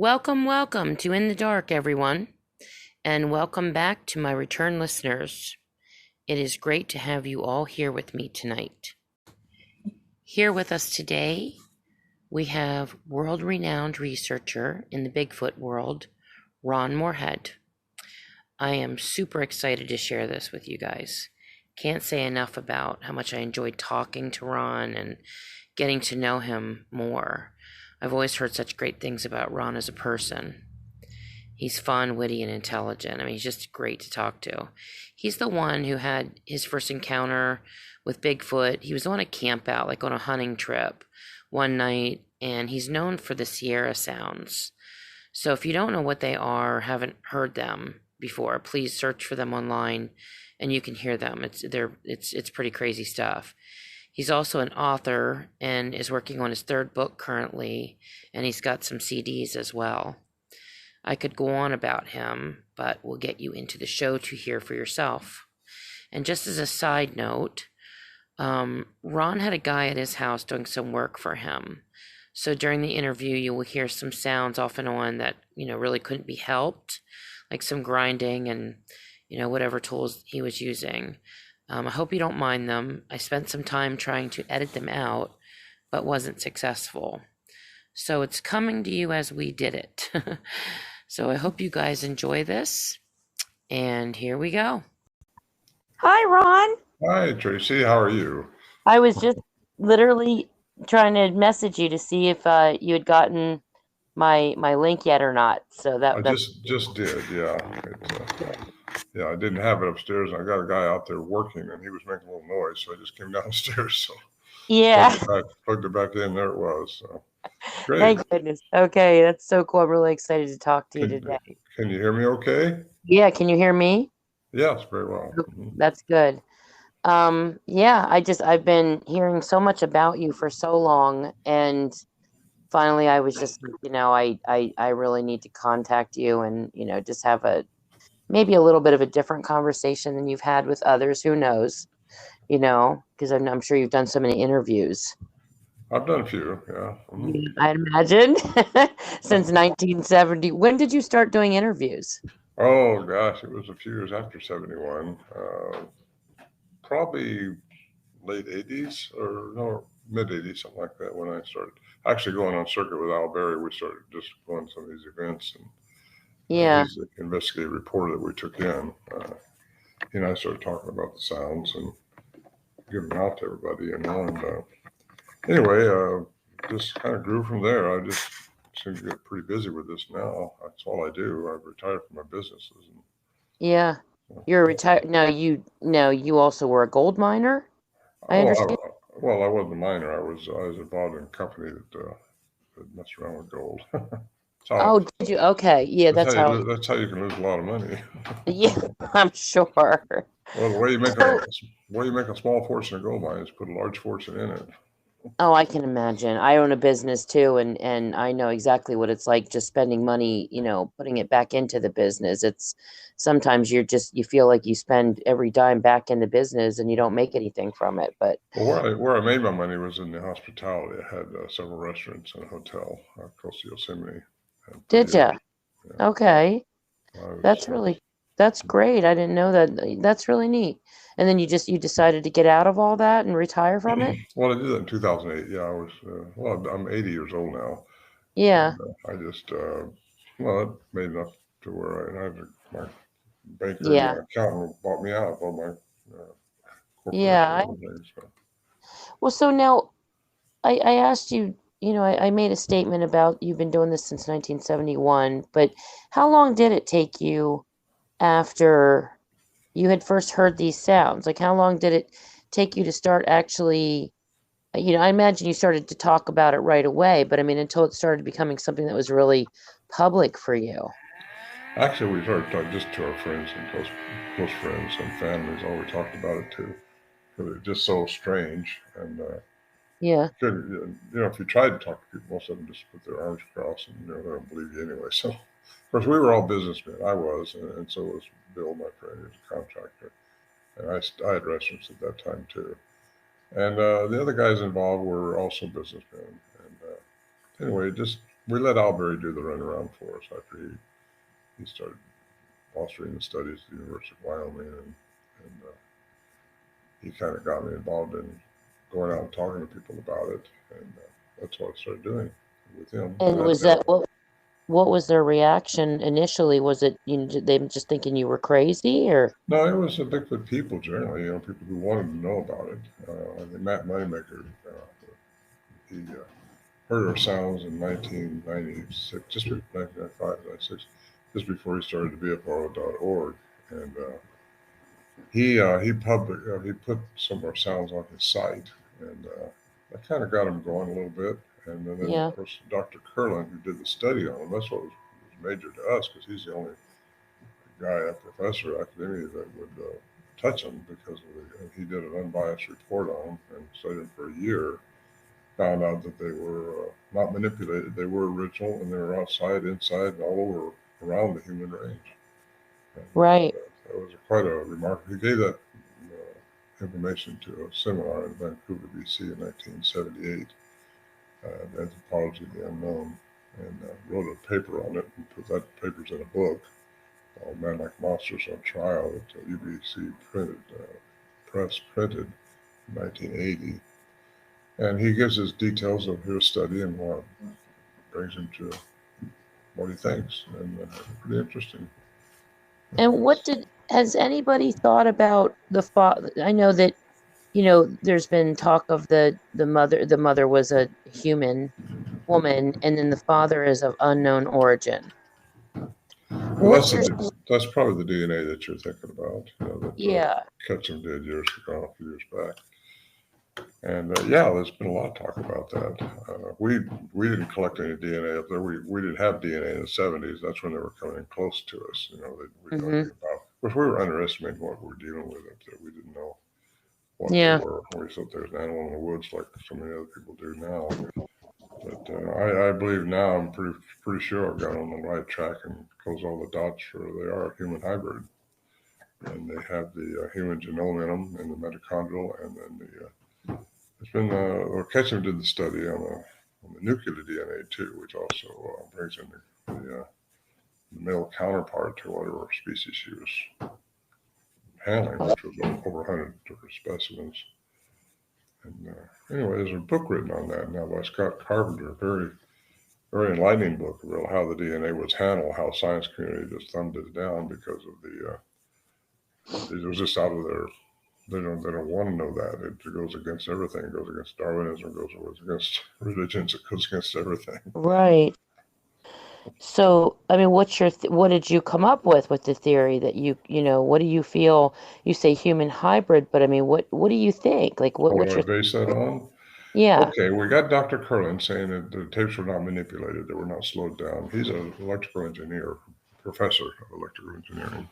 Welcome to In the Dark, everyone, and welcome back to my return listeners. It is great to have you all here with me tonight. Here with us today, we have world-renowned researcher in the Bigfoot world, Ron Moorhead. I am super excited to share this with you guys. Can't say enough about how much I enjoyed talking to Ron and getting to know him more. I've always heard such great things about Ron as a person. He's fun, witty, and intelligent. I mean, he's just great to talk to. He's the one who had his first encounter with Bigfoot. He was on a camp out, like on a hunting trip one night, and he's known for the Sierra sounds. So if you don't know what they are or haven't heard them before, please search for them online and you can hear them. It's pretty crazy stuff. He's also an author and is working on his third book currently, and he's got some CDs as well. I could go on about him, but we'll get you into the show to hear for yourself. And just as a side note, Ron had a guy at his house doing some work for him. So during the interview, you will hear some sounds off and on that, really couldn't be helped, like some grinding and, whatever tools he was using. I hope you don't mind them. I spent some time trying to edit them out, but wasn't successful. So it's coming to you as we did it. So I hope you guys enjoy this. And here we go. Hi, Ron. Hi, Tracy. How are you? I was just literally trying to message you to see if you had gotten my link yet or not. So I just did, yeah. Yeah, I didn't have it upstairs. I got a guy out there working, and he was making a little noise, so I just came downstairs. So yeah, plugged it back in. There it was. So great. Thank goodness. Okay, that's so cool. I'm really excited to talk to you today. Can you hear me? Okay. Yeah, can you hear me? Yes, very well. That's good. Yeah, I've been hearing so much about you for so long, and finally I was just I really need to contact you and just have maybe a little bit of a different conversation than you've had with others. Who knows? Because I'm sure you've done so many interviews. I've done a few, yeah. I imagine since 1970. When did you start doing interviews? Oh gosh, it was a few years after 71. Probably late 80s or no, mid 80s, something like that, when I started actually going on circuit with Al Berry. We started just going to some of these events, and he's the investigative reporter that we took in. He and I started talking about the sounds and giving them out to everybody, and anyway, just kind of grew from there. I just seem to get pretty busy with this now. That's all I do. I've retired from my businesses. Yeah. You're retired now. You also were a gold miner. I understand. Well, I wasn't a miner. I was involved in a company that messed around with gold. Did you? Okay, yeah, that's how you can lose a lot of money. Yeah, I'm sure. Well, the way you make a small fortune in gold mine is put a large fortune in it. Oh, I can imagine. I own a business too, and I know exactly what it's like just spending money, putting it back into the business. It's sometimes you feel like you spend every dime back in the business and you don't make anything from it. But where I made my money was in the hospitality. I had several restaurants and a hotel close to Yosemite. Did you? Yeah. Okay. That's great. I didn't know that. That's really neat. And then you decided to get out of all that and retire from it? Well, I did that in 2008. Yeah, I was, I'm 80 years old now. Yeah. And, I just, I made enough to where I had my banker and my accountant bought me out of all my corporation. Well, so now I asked you, I made a statement about you've been doing this since 1971, but how long did it take you after you had first heard these sounds? Like, how long did it take you to start actually, I imagine you started to talk about it right away, but I mean, until it started becoming something that was really public for you. Actually, we started talking just to our friends and close friends and families. All we talked about it too, because it's just so strange. And if you tried to talk to people, most of them just put their arms crossed and they don't believe you anyway. So, of course, we were all businessmen. I was, and so was Bill, my friend, who's a contractor, and I had restaurants at that time too. And the other guys involved were also businessmen. And anyway, just we let Alberry do the runaround for us after he started fostering the studies at the University of Wyoming, and he kind of got me involved in going out and talking to people about it, and that's what I started doing with him. And was that what was their reaction initially? Was it them just thinking you were crazy, or? No, it was the Bigfoot people generally, people who wanted to know about it. I think Matt Moneymaker, he heard our sounds in 1996, just 1995, 96, just before he started the BFRO.org, and he put some of our sounds on his site, and that kind of got him going a little bit. And then Yeah. of course, Dr. Curlin, who did the study on him, that's what was major to us, because he's the only guy, a professor, academia, that would touch him, because he did an unbiased report on him and studied him for a year. Found out that they were not manipulated; they were original, and they were outside, inside, and all over around the human range. And, right. That was quite a remarkable. He gave that information to a seminar in Vancouver, BC, in 1978, Anthropology of the Unknown, and wrote a paper on it, and put that paper's in a book called Man Like Monsters on Trial that UBC press printed in 1980. And he gives us details of his study and what brings him to what he thinks, and pretty interesting. And has anybody thought about the father? I know that, there's been talk of the mother. The mother was a human woman, and then the father is of unknown origin. Well, that's probably the DNA that you're thinking about. Yeah. Ketchum did years ago, a few years back. And yeah, there's been a lot of talk about that. We didn't collect any DNA up there. We didn't have DNA in the 70s. That's when they were coming close to us. Talking about. Of course, we were underestimating what we were dealing with up there. We didn't know what they were. We thought there was an animal in the woods, like so many other people do now. But I believe now, I'm pretty sure I've got on the right track and close all the dots for they are a human hybrid, and they have the human genome in them, and the mitochondrial, and then it's been Ketchum did the study on the nuclear DNA too, which also brings in the male counterpart to whatever species she was handling, which was over 100 different specimens. And anyway, there's a book written on that now by Scott Carpenter, very, very enlightening book about how the DNA was handled, how science community just thumbed it down because of it was just out of their. They don't want to know that. It goes against everything. It goes against Darwinism. It goes against religions. It goes against everything. Right. So, I mean, what did you come up with the theory that what do you feel? You say human hybrid, but I mean, what do you think? Like, what do I base that on? Yeah. Okay, we got Dr. Curlin saying that the tapes were not manipulated. They were not slowed down. He's an electrical engineer, professor of electrical engineering.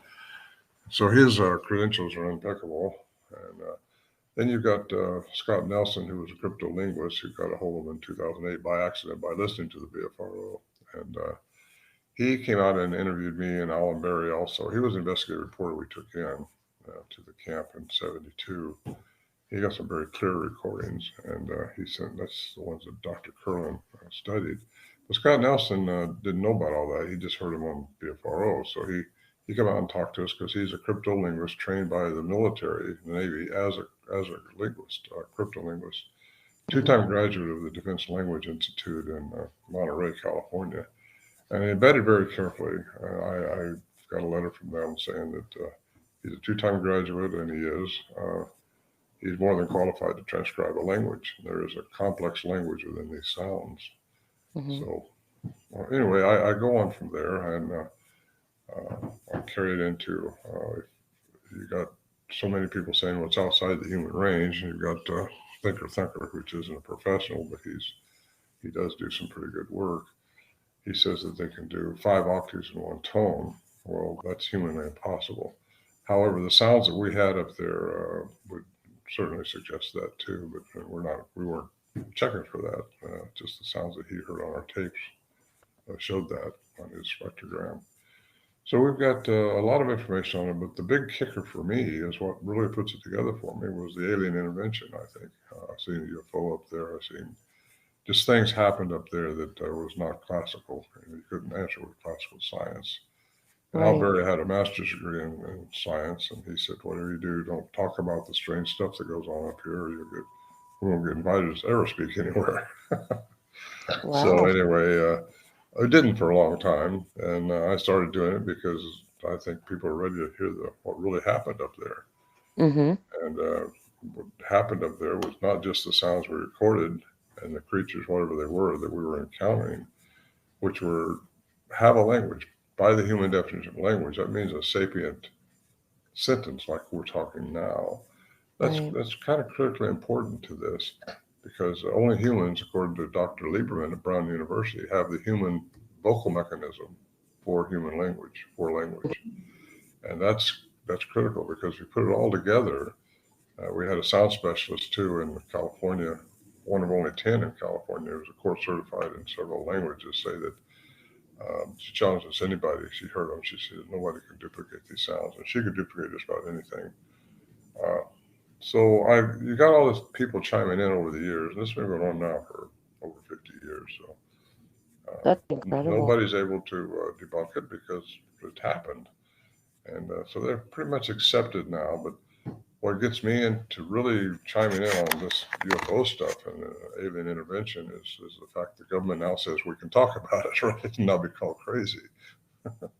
So his credentials are impeccable. And then you've got Scott Nelson, who was a cryptolinguist, who got a hold of him in 2008 by accident by listening to the BFRO. And he came out and interviewed me and Alan Berry also. He was an investigative reporter we took in to the camp in 72. He got some very clear recordings, and he said that's the ones that Dr. Curlin studied. But Scott Nelson didn't know about all that. He just heard him on BFRO. So he came out and talked to us because he's a cryptolinguist trained by the military, the Navy, as a linguist, cryptolinguist, two-time graduate of the Defense Language Institute in Monterey, California. And he embedded very carefully. I got a letter from them saying that he's a two-time graduate, and he is. He's more than qualified to transcribe a language. There is a complex language within these sounds. Mm-hmm. So anyway, I go on from there, and I carry it into, you got so many people saying, well, it's outside the human range. You've got Thinker, which isn't a professional, but he does do some pretty good work. He says that they can do 5 octaves in one tone. Well, that's humanly impossible. However, the sounds that we had up there would certainly suggest that too, but we weren't checking for that. Just the sounds that he heard on our tapes showed that on his spectrogram. So we've got a lot of information on it, but the big kicker for me is what really puts it together for me was the alien intervention, I think. I've seen a UFO up there. I've seen just things happened up there that was not classical. You couldn't answer with classical science. And Right. Alberry had a master's degree in science, and he said, whatever you do, don't talk about the strange stuff that goes on up here, or we won't get invited to ever speak anywhere. Wow. So anyway, I didn't for a long time, and I started doing it because I think people are ready to hear what really happened up there. Mm-hmm. And what happened up there was not just the sounds we recorded and the creatures, whatever they were, that we were encountering, which have a language. By the human definition of language, that means a sapient sentence like we're talking now. That's kind of critically important to this, because only humans, according to Dr. Lieberman at Brown University, have the human vocal mechanism for language. And that's critical, because we put it all together. We had a sound specialist too in California, one of only 10 in California, who was a court certified in several languages, say that she challenged us, anybody, she heard them, she said, nobody can duplicate these sounds. And she could duplicate just about anything. So you got all these people chiming in over the years, and this has been going on now for over 50 years. So That's incredible. nobody's able to debunk it because it happened. And so they're pretty much accepted now. But what gets me into really chiming in on this UFO stuff and alien intervention is the fact the government now says we can talk about it, right? And not be called crazy.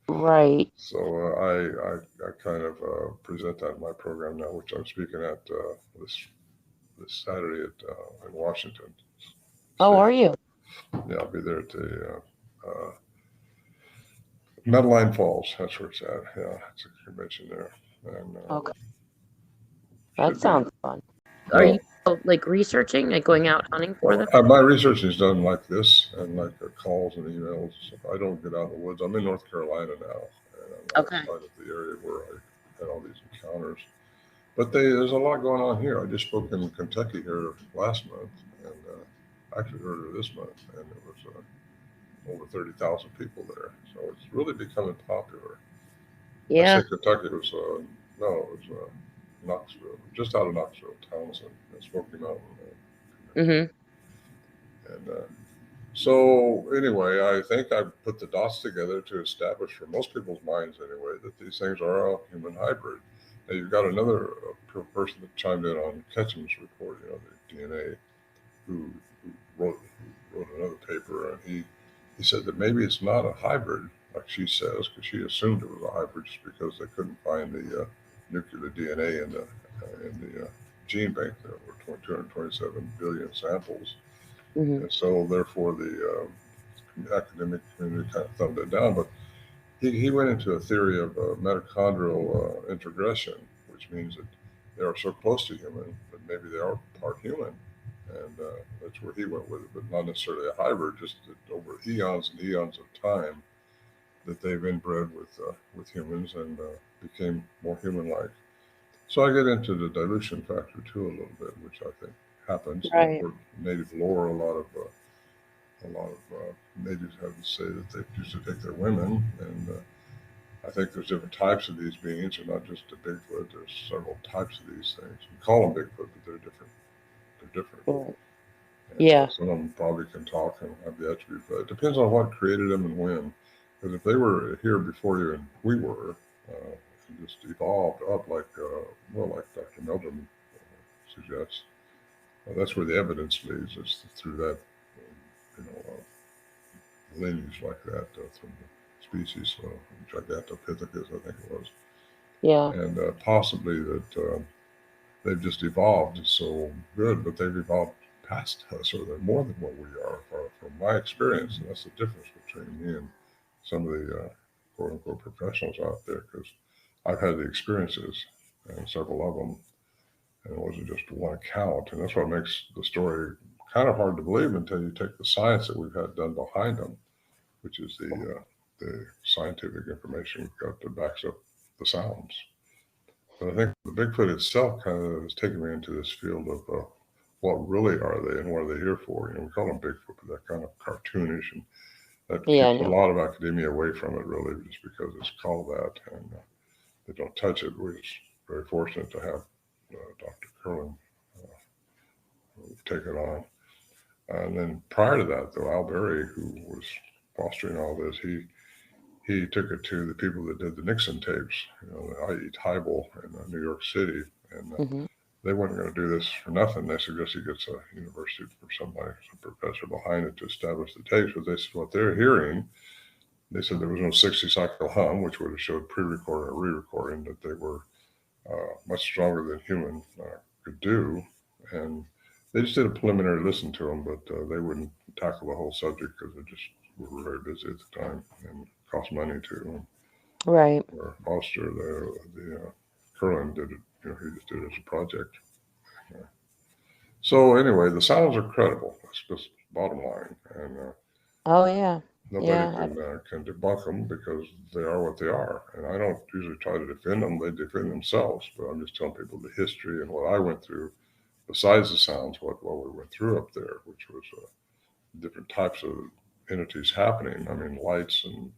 Right. So I kind of present that in my program now, which I'm speaking at this Saturday in Washington. Oh, State. are you? Yeah, I'll be there at the Medline Falls. That's where it's at. Yeah, it's a convention there. And, Okay. That sounds fun. Are you like researching, like going out hunting for them? My research is done like this, and like calls and emails. I don't get out in the woods. I'm in North Carolina now, and I'm outside of the area where I had all these encounters. But there's a lot going on here. I just spoke in Kentucky here last month, and actually earlier this month, and it was over 30,000 people there. So it's really becoming popular. Yeah. I say Kentucky was Knoxville, just out of Knoxville, Townsend, Smoky Mountain. Mm-hmm. And so anyway, I think I put the dots together to establish for most people's minds anyway that these things are a human hybrid. Now you've got another person that chimed in on Ketchum's report, the DNA, who wrote another paper, and he said that maybe it's not a hybrid like she says, because she assumed it was a hybrid just because they couldn't find the nuclear DNA in the gene bank. There were 227 billion samples. Mm-hmm. And so therefore the academic community kind of thumbed it down. But he went into a theory of mitochondrial integration, which means that they are so close to human that maybe they are part human. And that's where he went with it, but not necessarily a hybrid, just that over eons and eons of time that they've inbred with humans and became more human-like. So I get into the dilution factor too a little bit, which I think happens. Right. Native lore, a lot of natives have to say that they used to take their women, and I think there's different types of these beings, and not just a Bigfoot. There's several types of these things. We call them Bigfoot, but they're different. They're different. Right. And Yeah. some of them probably can talk and have the attribute, but it depends on what created them and when. Because if they were here before you and we were, and just evolved up like Dr. Meldrum suggests, that's where the evidence leads us through that, lineage like that from the species, Gigantopithecus, I think it was. Yeah. And possibly that they've just evolved so good, but they've evolved past us, or they're more than what we are, from my experience. And that's the difference between me and some of the quote unquote professionals out there, because I've had the experiences, and several of them, and it wasn't just one account. And that's what makes the story kind of hard to believe until you take the science that we've had done behind them, which is the scientific information we've got that backs up the sounds. But I think the Bigfoot itself kind of has taken me into this field of what really are they and what are they here for? We call them Bigfoot, but they're kind of cartoonish, and that keeps a lot of academia away from it, really, just because it's called that, and they don't touch it. We're just very fortunate to have Dr. Curlin take it on. And then prior to that, though, Al Berry, who was fostering all this, he took it to the people that did the Nixon tapes, i.e. Tybal in New York City, and Mm-hmm. they weren't going to do this for nothing. They suggested he gets a university or somebody, some professor behind it to establish the tapes. But they said what they're hearing, they said there was no 60 cycle hum, which would have showed pre-recording or re-recording, that they were much stronger than human could do. And they just did a preliminary listen to them, but they wouldn't tackle the whole subject because they just were very busy at the time and cost money to. Right. Or Foster, the Curlin did it. He just did it as a project. So anyway, the sounds are credible. That's just bottom line, and Oh yeah. nobody Yeah. can debunk them because they are what they are. And I don't usually try to defend them; they defend themselves. But I'm just telling people the history and what I went through. Besides the sounds, what we went through up there, which was different types of entities happening. I mean, lights and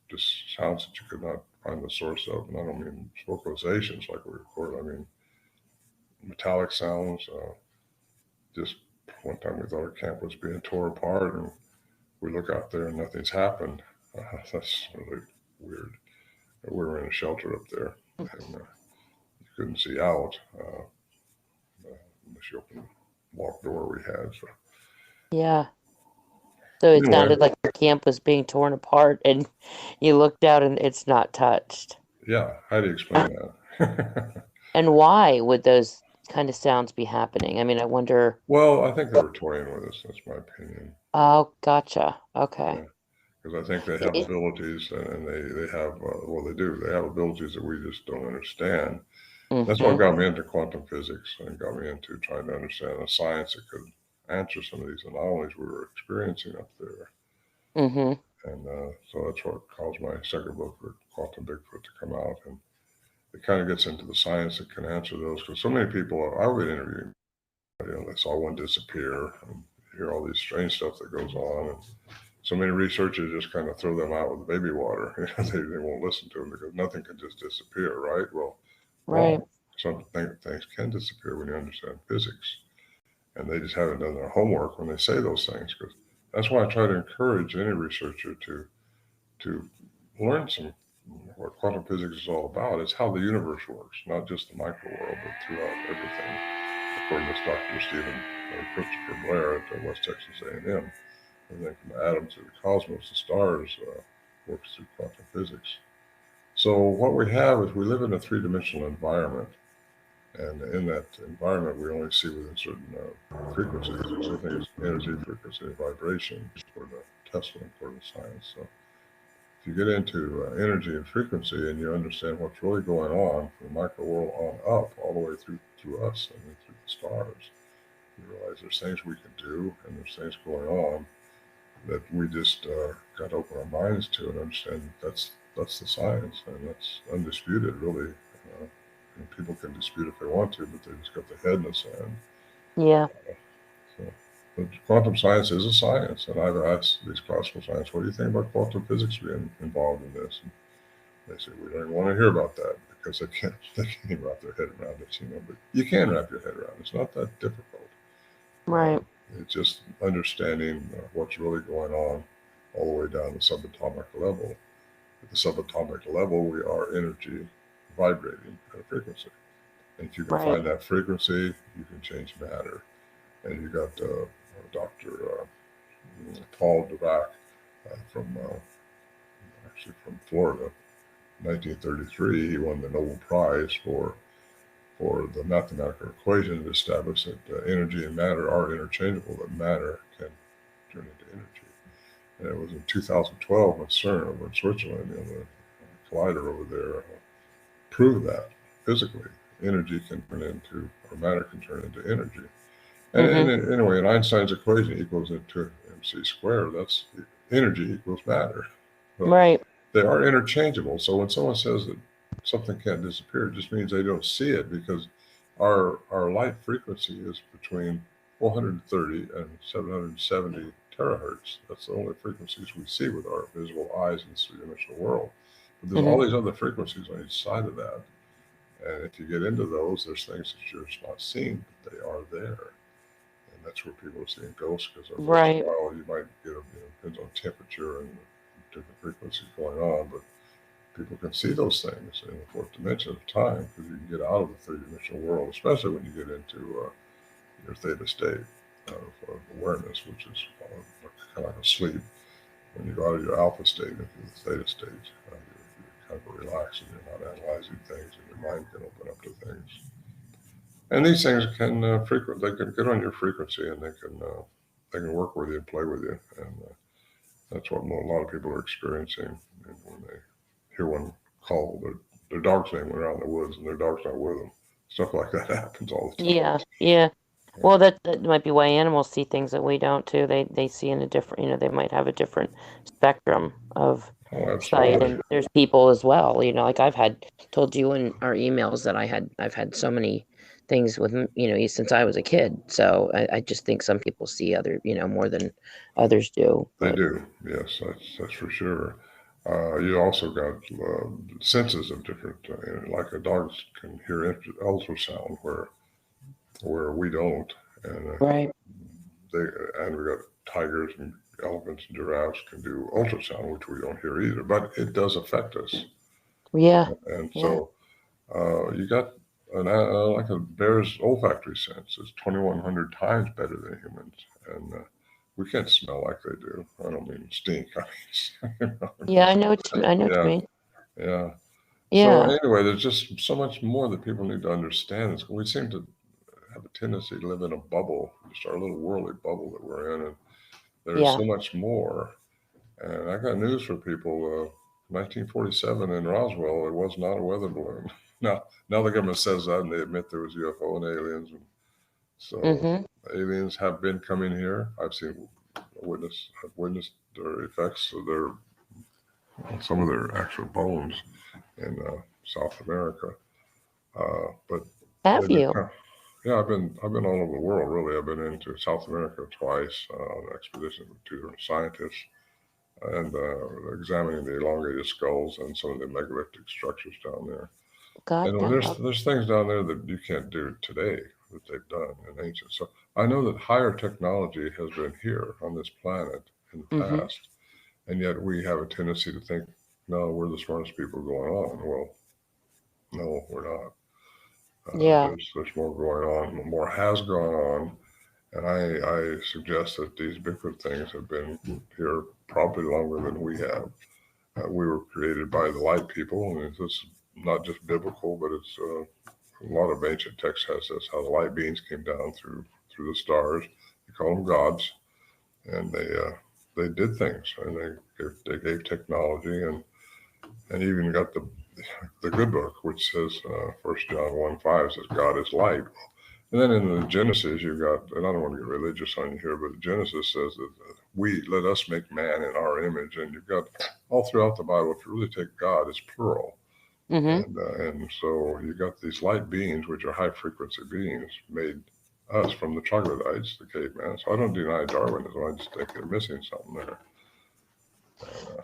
just sounds that you could not find the source of. And I don't mean vocalizations like we record. I mean metallic sounds. Just one time we thought our camp was being torn apart, and we look out there and nothing's happened. That's really weird. We were in a shelter up there, and you couldn't see out unless you opened the locked door we had. So Yeah. So it anyway, sounded like your camp was being torn apart, and you looked out and it's not touched. yeah, how do you explain that? And why would those kind of sounds be happening? I mean, I wonder. Well, I think they were toying with us. That's my opinion. Oh, gotcha. Okay. Yeah, because I think they have abilities, and they have well, they do. They have abilities that we just don't understand. That's what Mm-hmm. got me into quantum physics and got me into trying to understand a science that could answer some of these anomalies we were experiencing up there. Mm-hmm. And so that's what caused my second book, Quantum Bigfoot, to come out. And it kind of gets into the science that can answer those. Because so many people, I would interview, they saw one disappear and hear all these strange stuff that goes on. And so many researchers just kind of throw them out with baby water. They won't listen to them because nothing can just disappear, right? Well, Right. wrong. Some things can disappear when you understand physics. And they just haven't done their homework when they say those things. Because that's why I try to encourage any researcher to learn some what quantum physics is all about. It's how the universe works, not just the micro world, but throughout everything. According to Dr. Stephen Christopher Blair at West Texas A&M, everything from the atom to the cosmos, the stars, works through quantum physics. So what we have is we live in a three-dimensional environment, and in that environment we only see within certain frequencies. There's such thing as energy, frequency, and vibration, according to Tesla, according to science. So if you get into energy and frequency and you understand what's really going on from the micro world on up, all the way through us, I mean, through the stars, you realize there's things we can do and there's things going on that we just got to open our minds to and understand that's the science, and that's undisputed, really. And people can dispute if they want to, but they just got the head in the sand. Yeah. So, but quantum science is a science, and I've asked these classical science, what do you think about quantum physics being involved in this? And they say, we don't even want to hear about that because they can't even wrap their head around it, but you can wrap your head around it. It's not that difficult. Right. It's just understanding what's really going on all the way down to subatomic level. At the subatomic level, we are energy vibrating at a frequency. And if you can find that frequency, you can change matter. And you got Dr. Paul Dirac from Florida. In 1933, he won the Nobel Prize for the mathematical equation that established that energy and matter are interchangeable, that matter can turn into energy. And it was in 2012 when CERN over in Switzerland, the collider over there, proved that physically energy can turn into, or matter can turn into energy. And anyway, in Einstein's equation equals into mc squared. That's energy equals matter. But right. They are interchangeable. So when someone says that something can't disappear, it just means they don't see it, because our light frequency is between 430 and 770 terahertz. That's the only frequencies we see with our visual eyes in this three-dimensional world. But there's all these other frequencies on each side of that. And if you get into those, there's things that you're just not seeing, but they are there. And that's where people are seeing ghosts, because once Right. in a while you might get, depends on temperature and different frequencies going on, but people can see those things in the fourth dimension of time, because you can get out of the three-dimensional world, especially when you get into your theta state of awareness, which is kind of like a sleep. When you go out of your alpha state into the theta state, you're kind of relaxed and you're not analyzing things, and your mind can open up to things. And these things can they can get on your frequency, and they can work with you and play with you, and that's what a lot of people are experiencing. And when they hear one call their dog's name when they're out in the woods and their dog's not with them, stuff like that happens all the time. Yeah. Yeah. Well, that might be why animals see things that we don't too. They see in a different, they might have a different spectrum of sight, and there's people as well. Like I've told you in our emails that I've had so many things with, since I was a kid. So I just think some people see other, more than others do. They do, yes, that's for sure. You also got senses of different, like a dog can hear ultrasound where we don't, and right. And we got tigers and elephants and giraffes can do ultrasound, which we don't hear either, but it does affect us. Yeah. And so you got like a bear's olfactory sense is 2,100 times better than humans, and we can't smell like they do. I don't mean stink. Yeah, I know what you mean. Yeah. Yeah. So anyway, there's just so much more that people need to understand. We seem to have a tendency to live in a bubble, just our little worldly bubble that we're in, and there's so much more. And I got news for people. 1947 in Roswell, it was not a weather balloon. Now the government says that, and they admit there was UFO and aliens. And so aliens have been coming here. I've witnessed their effects of some of their actual bones in South America. But have you? Yeah, I've been all over the world. Really, I've been into South America twice on an expedition with 2 different scientists, and examining the elongated skulls and some of the megalithic structures down there. And there's things down there that you can't do today that they've done in ancient. So I know that higher technology has been here on this planet in the past, and yet we have a tendency to think, no, we're the smartest people going on. Well, no, we're not. There's more going on. More has gone on. And I suggest that these Bigfoot things have been here probably longer than we have. We were created by the light people, and it's not just biblical, but it's a lot of ancient texts has this, how the light beings came down through the stars. They call them gods, and they did things, and they gave technology, and even got the good book, which says 1 John 1:5 says God is light. And then in the Genesis, you've got, and I don't want to get religious on you here, but Genesis says that let us make man in our image. And you've got all throughout the Bible, if you really take God, it's plural. And so you got these light beings, which are high frequency beings, made us from the troglodytes, the caveman. So I don't deny Darwinism. I just think they're missing something there.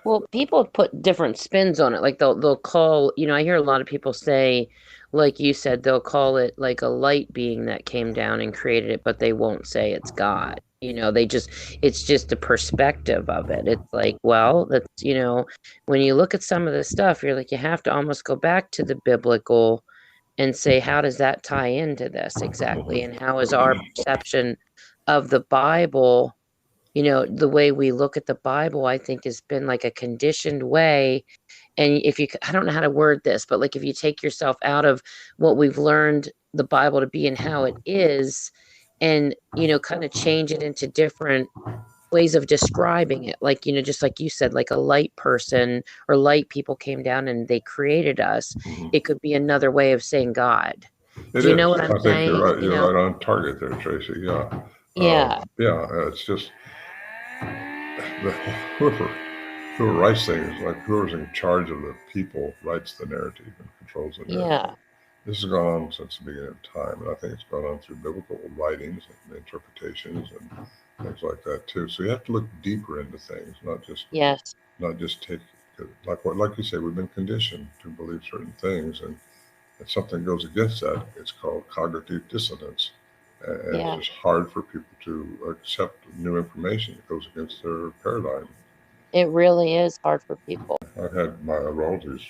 Well, people put different spins on it. Like they'll call, I hear a lot of people say, like you said, they'll call it like a light being that came down and created it, but they won't say it's God. It's just a perspective of it. It's like, well, that's, when you look at some of the stuff, you're like, you have to almost go back to the biblical and say, how does that tie into this exactly? And how is our perception of the Bible, the way we look at the Bible, I think has been like a conditioned way. And I don't know how to word this, but like if you take yourself out of what we've learned the Bible to be and how it is, and, kind of change it into different ways of describing it. Like, just like you said, like a light person or light people came down and they created us. It could be another way of saying God. Do you know what I'm saying? I think you're right. You're right on target there, Tracy. Yeah. Yeah. It's just whoever writes things, like whoever's in charge of the people, writes the narrative and controls the narrative. Yeah. This has gone on since the beginning of time, and I think it's gone on through biblical writings and interpretations and things like that too. So you have to look deeper into things, not just take, like you say, we've been conditioned to believe certain things, and if something goes against that, it's called cognitive dissonance. And it's Yeah. just hard for people to accept new information that goes against their paradigm. It really is hard for people. I've had my relatives,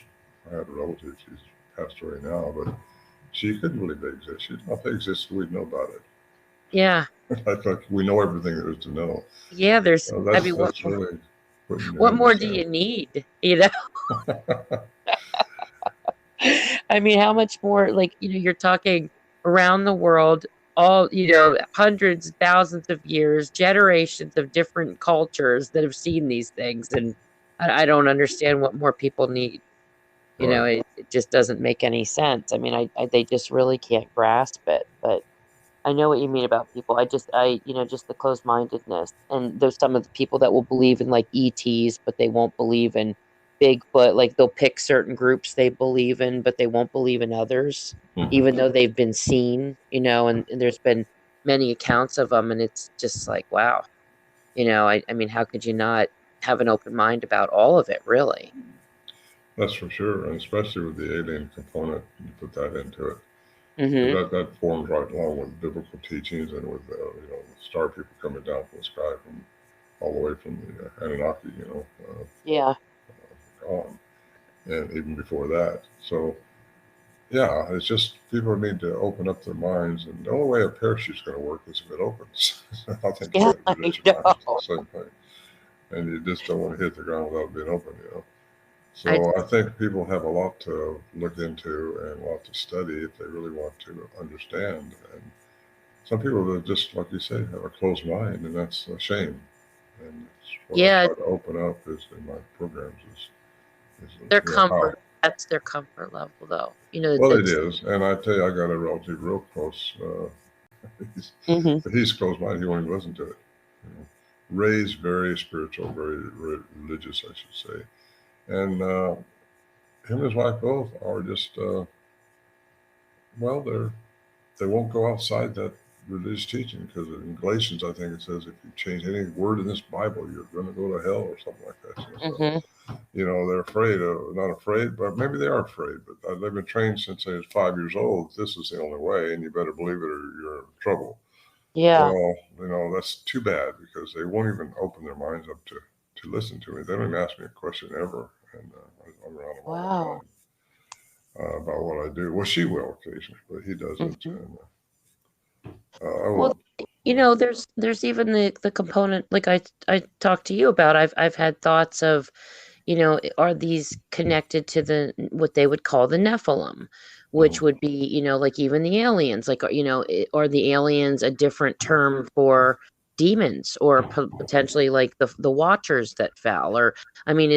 I had a relative, she's passed away now, but she couldn't believe they exist. She thought they existed, we'd know about it. Yeah. I thought we know everything there is to know. Yeah, there's, So I mean, that's really putting your what head in the more do sand. you need? You know? I mean, how much more, like, you're talking around the world, all, hundreds, thousands of years, generations of different cultures that have seen these things. And I don't understand what more people need. Right. It just doesn't make any sense. I mean, they just really can't grasp it. But I know what you mean about people. Just the closed-mindedness. And there's some of the people that will believe in like ETs, but they won't believe in Bigfoot. Like they'll pick certain groups they believe in, but they won't believe in others, even though they've been seen, and there's been many accounts of them. And it's just like, wow, I mean, how could you not have an open mind about all of it, really? That's for sure, and especially with the alien component, you put that into it. Mm-hmm. That forms right along with biblical teachings and with star people coming down from the sky from all the way from the Anunnaki, Yeah. on, and even before that. So yeah, it's just people need to open up their minds, and the only way a parachute's going to work is if it opens. I think Yeah, the I religion know. minds the same thing, and you just don't want to hit the ground without being open. So I think people have a lot to look into and a lot to study if they really want to understand. And some people that just, like you say, have a closed mind, and that's a shame. And it's what I Yeah, try to open up is in my programs is their how. comfort. That's their comfort level, though. Well, it That's. is, and I tell you, I got a relative real close. He's, Hmm. but he's closed minded. He won't even listen to it. Raised very spiritual, very religious, I should say, and him and his wife both are just well, they won't go outside that religious teaching because in Galatians, I think it says if you change any word in this Bible, you're going to go to hell or something like that. So, they're afraid of, not afraid, but maybe they are afraid. But they've been trained since they was 5 years old. This is the only way, and you better believe it or you're in trouble. Yeah. Well, that's too bad because they won't even open their minds up to listen to me. They don't even ask me a question ever, and I'm around them all the Wow. time. About what I do. Well, she will occasionally, but he doesn't. Mhm. And Well, there's even the component like I talked to you about. I've had thoughts of, are these connected to the what they would call the Nephilim, which would be, like even the aliens, like are the aliens a different term for demons or potentially like the Watchers that fell? Or I mean,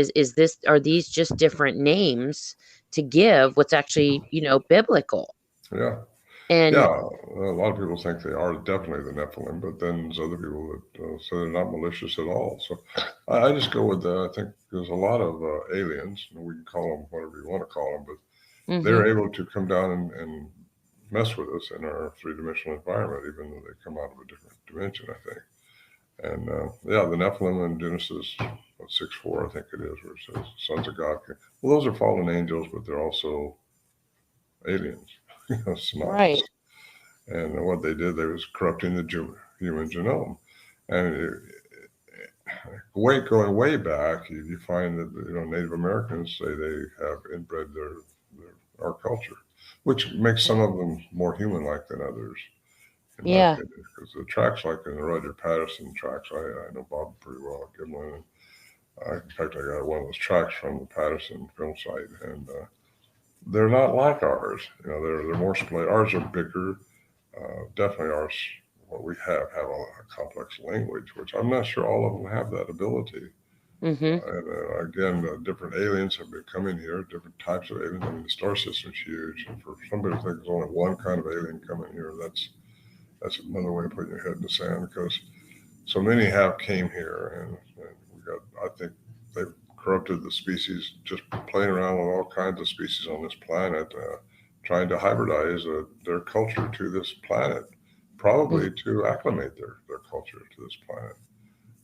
are these just different names to give what's actually, biblical? yeah, And yeah. A lot of people think they are definitely the Nephilim, but then there's other people that say they're not malicious at all. So I just go with I think there's a lot of aliens, and we can call them whatever you want to call them, but they're able to come down and mess with us in our three-dimensional environment, even though they come out of a different dimension, I think. And the Nephilim in Genesis 6:4, I think it is, where it says sons of God. Well, those are fallen angels, but they're also aliens, synonymous. right. And what they did, they was corrupting the human genome. And going way back, you find that Native Americans say they have inbred our culture, which makes some of them more human-like than others, in my Yeah. opinion. Because the tracks, like in the Roger Patterson tracks, I know Bob pretty well at Gimlin. In fact, I got one of those tracks from the Patterson film site, and they're not like ours. They're more split. Ours are bigger. Definitely ours. What we have a complex language, which I'm not sure all of them have that ability. Mm-hmm. And again, different aliens have been coming here, different types of aliens. I mean, the star system's huge, and for somebody to think there's only one kind of alien coming here, that's another way of putting your head in the sand because so many have came here, and we got. I think they've corrupted the species, just playing around with all kinds of species on this planet, trying to hybridize their culture to this planet, probably to acclimate their culture to this planet.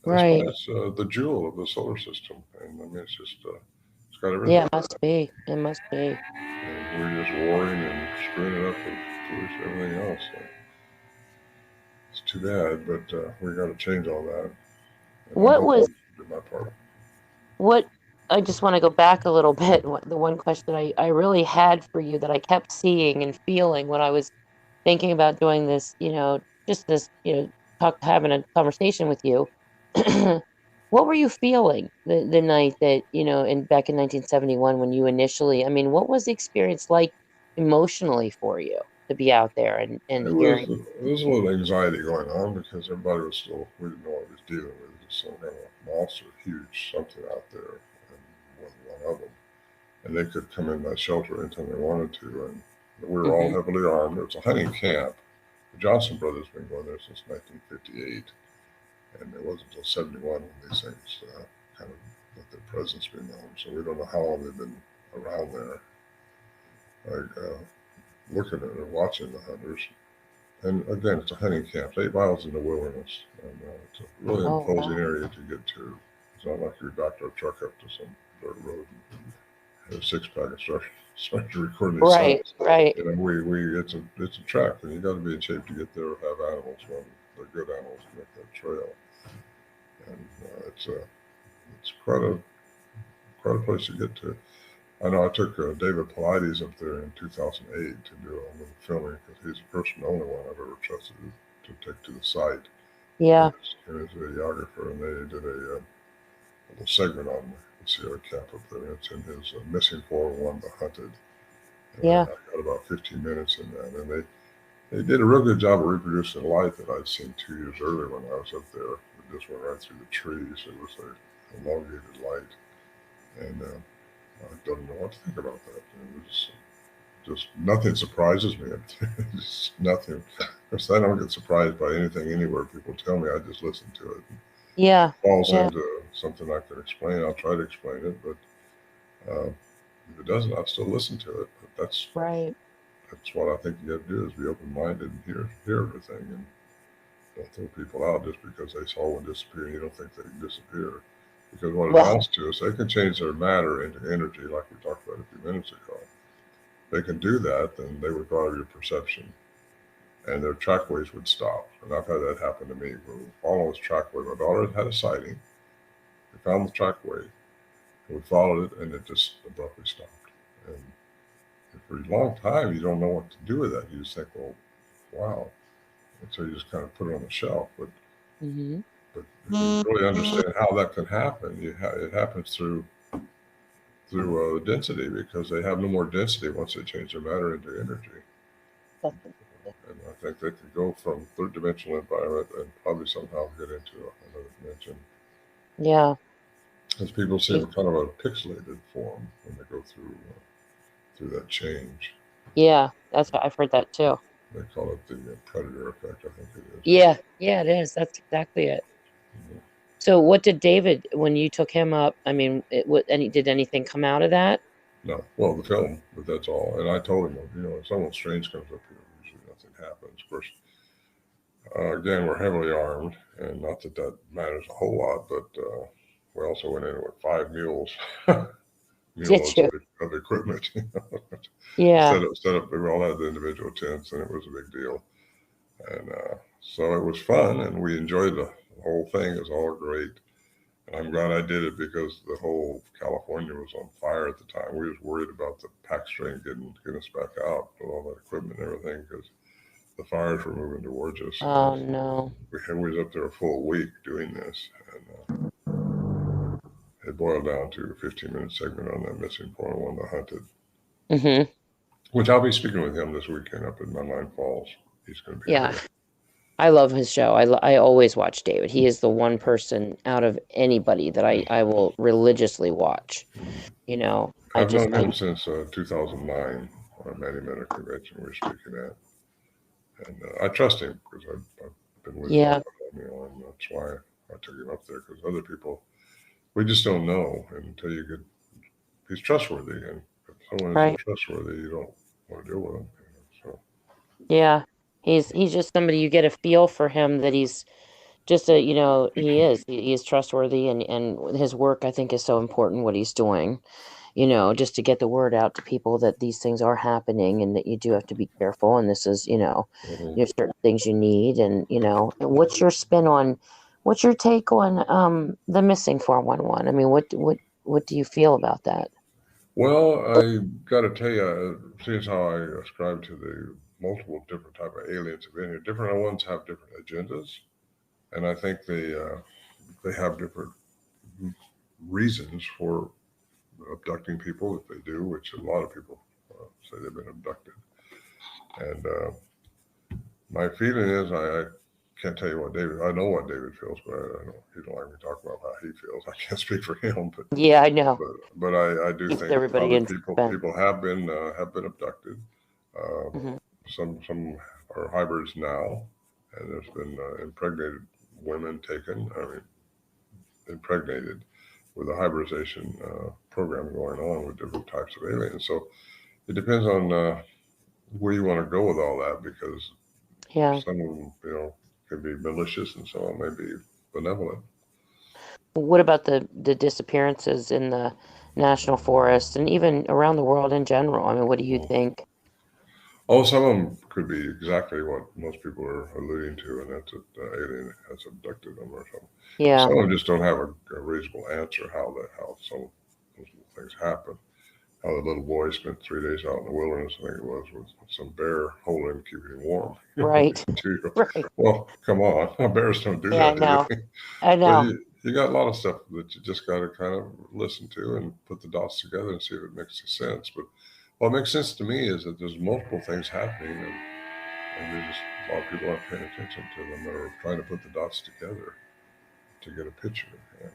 That's why Right. it's the jewel of the solar system, and I mean it's just it's got everything. Yeah, it must be. It must be. And we're just warring and screwing it up with everything else. So. it's too bad, but we got to change all that. And I'm What hoping was to do my part. what I just want to go back a little bit. The one question I really had for you that I kept seeing and feeling when I was thinking about doing this, just this, having a conversation with you. What were you feeling the night that, back in 1971 when you initially, I mean, what was the experience like emotionally for you to be out there and hearing? There was a little anxiety going on because everybody was still, we didn't know what we was dealing with. Just some kind of monster, huge something out there, and one of them. And they could come in that shelter anytime they wanted to. And we were all heavily armed. It was a hunting camp. The Johnson brothers have been going there since 1958. And it wasn't until 71 when these things kind of let their presence be known. So we don't know how long they've been around there. Looking at it, watching the hunters. And again, it's a hunting camp, 8 miles in the wilderness. And it's a really imposing area to get to. It's not like you backed our truck up to some dirt road and had a 6-pack and started recording these sounds. Right. It's a trek, and you got to be in shape to get there. Have animals run, the good animals to make that trail. And it's quite a place to get to. I know I took David Pilates up there in 2008 to do a little filming because he's the only one I've ever trusted to take to the site. Yeah. He was a videographer, and they did a little segment on the Sierra Camp up there. It's in his Missing 401, The Hunted. And I got about 15 minutes in that, and they did a real good job of reproducing light that I'd seen 2 years earlier when I was up there. It just went right through the trees. It was a elongated light, and I don't know what to think about that. It was just nothing surprises me. Just nothing. Of course, I don't get surprised by anything anywhere. People tell me, I just listen to it. Yeah. If it falls into something I can explain, I'll try to explain it. But if it doesn't, I'll still listen to it. But that's right. That's what I think you got to do, is be open-minded and hear everything, and don't throw people out just because they saw one disappear and you don't think they can disappear. Because what it amounts to is they can change their matter into energy, like we talked about a few minutes ago. If they can do that, then they would drive your perception, and their trackways would stop. And I've had that happen to me. We were following this trackway. My daughter had a sighting. We found the trackway, and we followed it, and it just abruptly stopped. And for a long time, you don't know what to do with that. You just think, well, wow. And so you just kind of put it on the shelf. But if you really understand how that can happen, it happens through density, because they have no more density once they change their matter into energy. And I think they can go from third-dimensional environment and probably somehow get into another dimension. Yeah. As people see in kind of a pixelated form when they go through that change. Yeah, I've heard that too. They call it the predator effect, I think it is. Yeah, it is. That's exactly it. So what did David, when you took him up, I mean, did anything come out of that? No. Well, the film, but that's all. And I told him, if someone strange comes up here, usually nothing happens. Of course, again, we're heavily armed, and not that matters a whole lot, but we also went in with 5 mules. Mules of equipment. Yeah. Set up, we all had the individual tents, and it was a big deal. And so it was fun, and we enjoyed the whole thing. It was all great. And I'm glad I did it, because the whole California was on fire at the time. We was worried about the pack strain getting us back out with all that equipment and everything, because the fires were moving towards us. Oh, no. We was up there a full week doing this, and it boiled down to a 15-minute segment on that Missing 401, The Hunted. Which I'll be speaking with him this weekend up in Mine Falls. He's going to be there. I love his show. I always watch David. He is the one person out of anybody that I will religiously watch. I've known him since 2009. I met him at a convention we were speaking at. And I trust him, because I've been with him, and that's why I took him up there, because other people, we just don't know until you get, he's trustworthy, and if someone isn't trustworthy, you don't want to deal with him. So. Yeah, he's just somebody, you get a feel for him that he's just he is trustworthy, and his work, I think, is so important, what he's doing. just to get the word out to people that these things are happening and that you do have to be careful. And this is, there's certain things you need. And, what's your what's your take on the missing 411? I mean, what do you feel about that? Well, I got to tell you, seeing how I ascribe to the multiple different type of aliens have been here, different ones have different agendas, and I think they have different reasons for abducting people if they do, which a lot of people say they've been abducted. And my feeling is, I can't tell you what David. I know what David feels, but I know he don't like me talking about how he feels. I can't speak for him, but Yeah, I know. But I do think everybody other in people have been abducted. Mhm. Some are hybrids now, and there's been impregnated women taken. I mean, impregnated with a hybridization program going on with different types of aliens. So it depends on where you want to go with all that, because some of them, can be malicious and some of them may be benevolent. What about the disappearances in the national forest and even around the world in general? I mean, what do you think? Oh, some of them could be exactly what most people are alluding to, and that's that the alien has abducted them or something. Yeah. Some of them just don't have a reasonable answer how some of those things happen. How the little boy spent 3 days out in the wilderness, I think it was, with some bear holding him, keeping him warm. Right. Right. Well, come on, bears don't do Yeah, that, do they? I But know. you got a lot of stuff that you just got to kind of listen to and put the dots together and see if it makes sense. But what makes sense to me is that there's multiple things happening, and there's just a lot of people aren't paying attention to them or trying to put the dots together to get a picture. I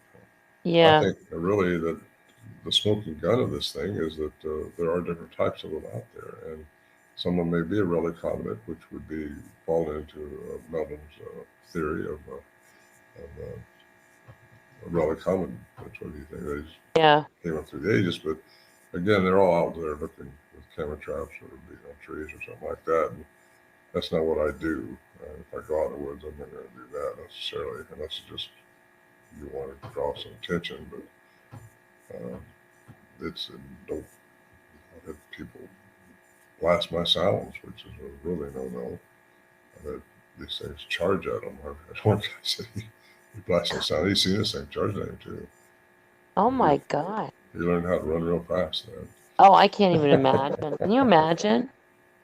Yeah. think really that the smoking gun of this thing is that there are different types of them out there, and some of them may be a relic condiment, which would be fall into Melvin's theory of a relic condiment. That's what you think they just Yeah. came up through the ages, but again, they're all out there looking with camera traps or being on trees or something like that. And that's not what I do. If I go out in the woods, I'm not going to do that necessarily, unless just you want to draw some attention. But it's don't have people blast my sounds, which is a really no-no. I've had these things charge at them. One guy said he blasted sound. He's seen this thing charge at him too. Oh my God. He learned how to run real fast then. Oh, I can't even imagine. Can you imagine?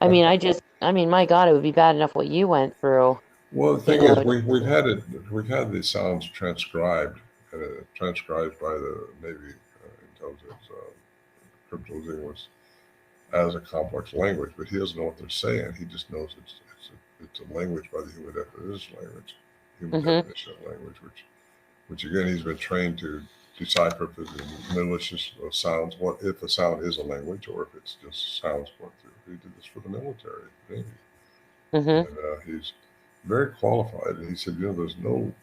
I mean, my God, it would be bad enough what you went through. Well, the thing is, we've had these sounds transcribed, transcribed by the Navy intelligence cryptolinguist as a complex language, but he doesn't know what they're saying. He just knows it's a language by the human definition language, definition of language, which again he's been trained to decipher if it's malicious sounds. What if a sound is a language, or if it's just sounds going through? He did this for the military, Navy, and he's very qualified. And he said, there's no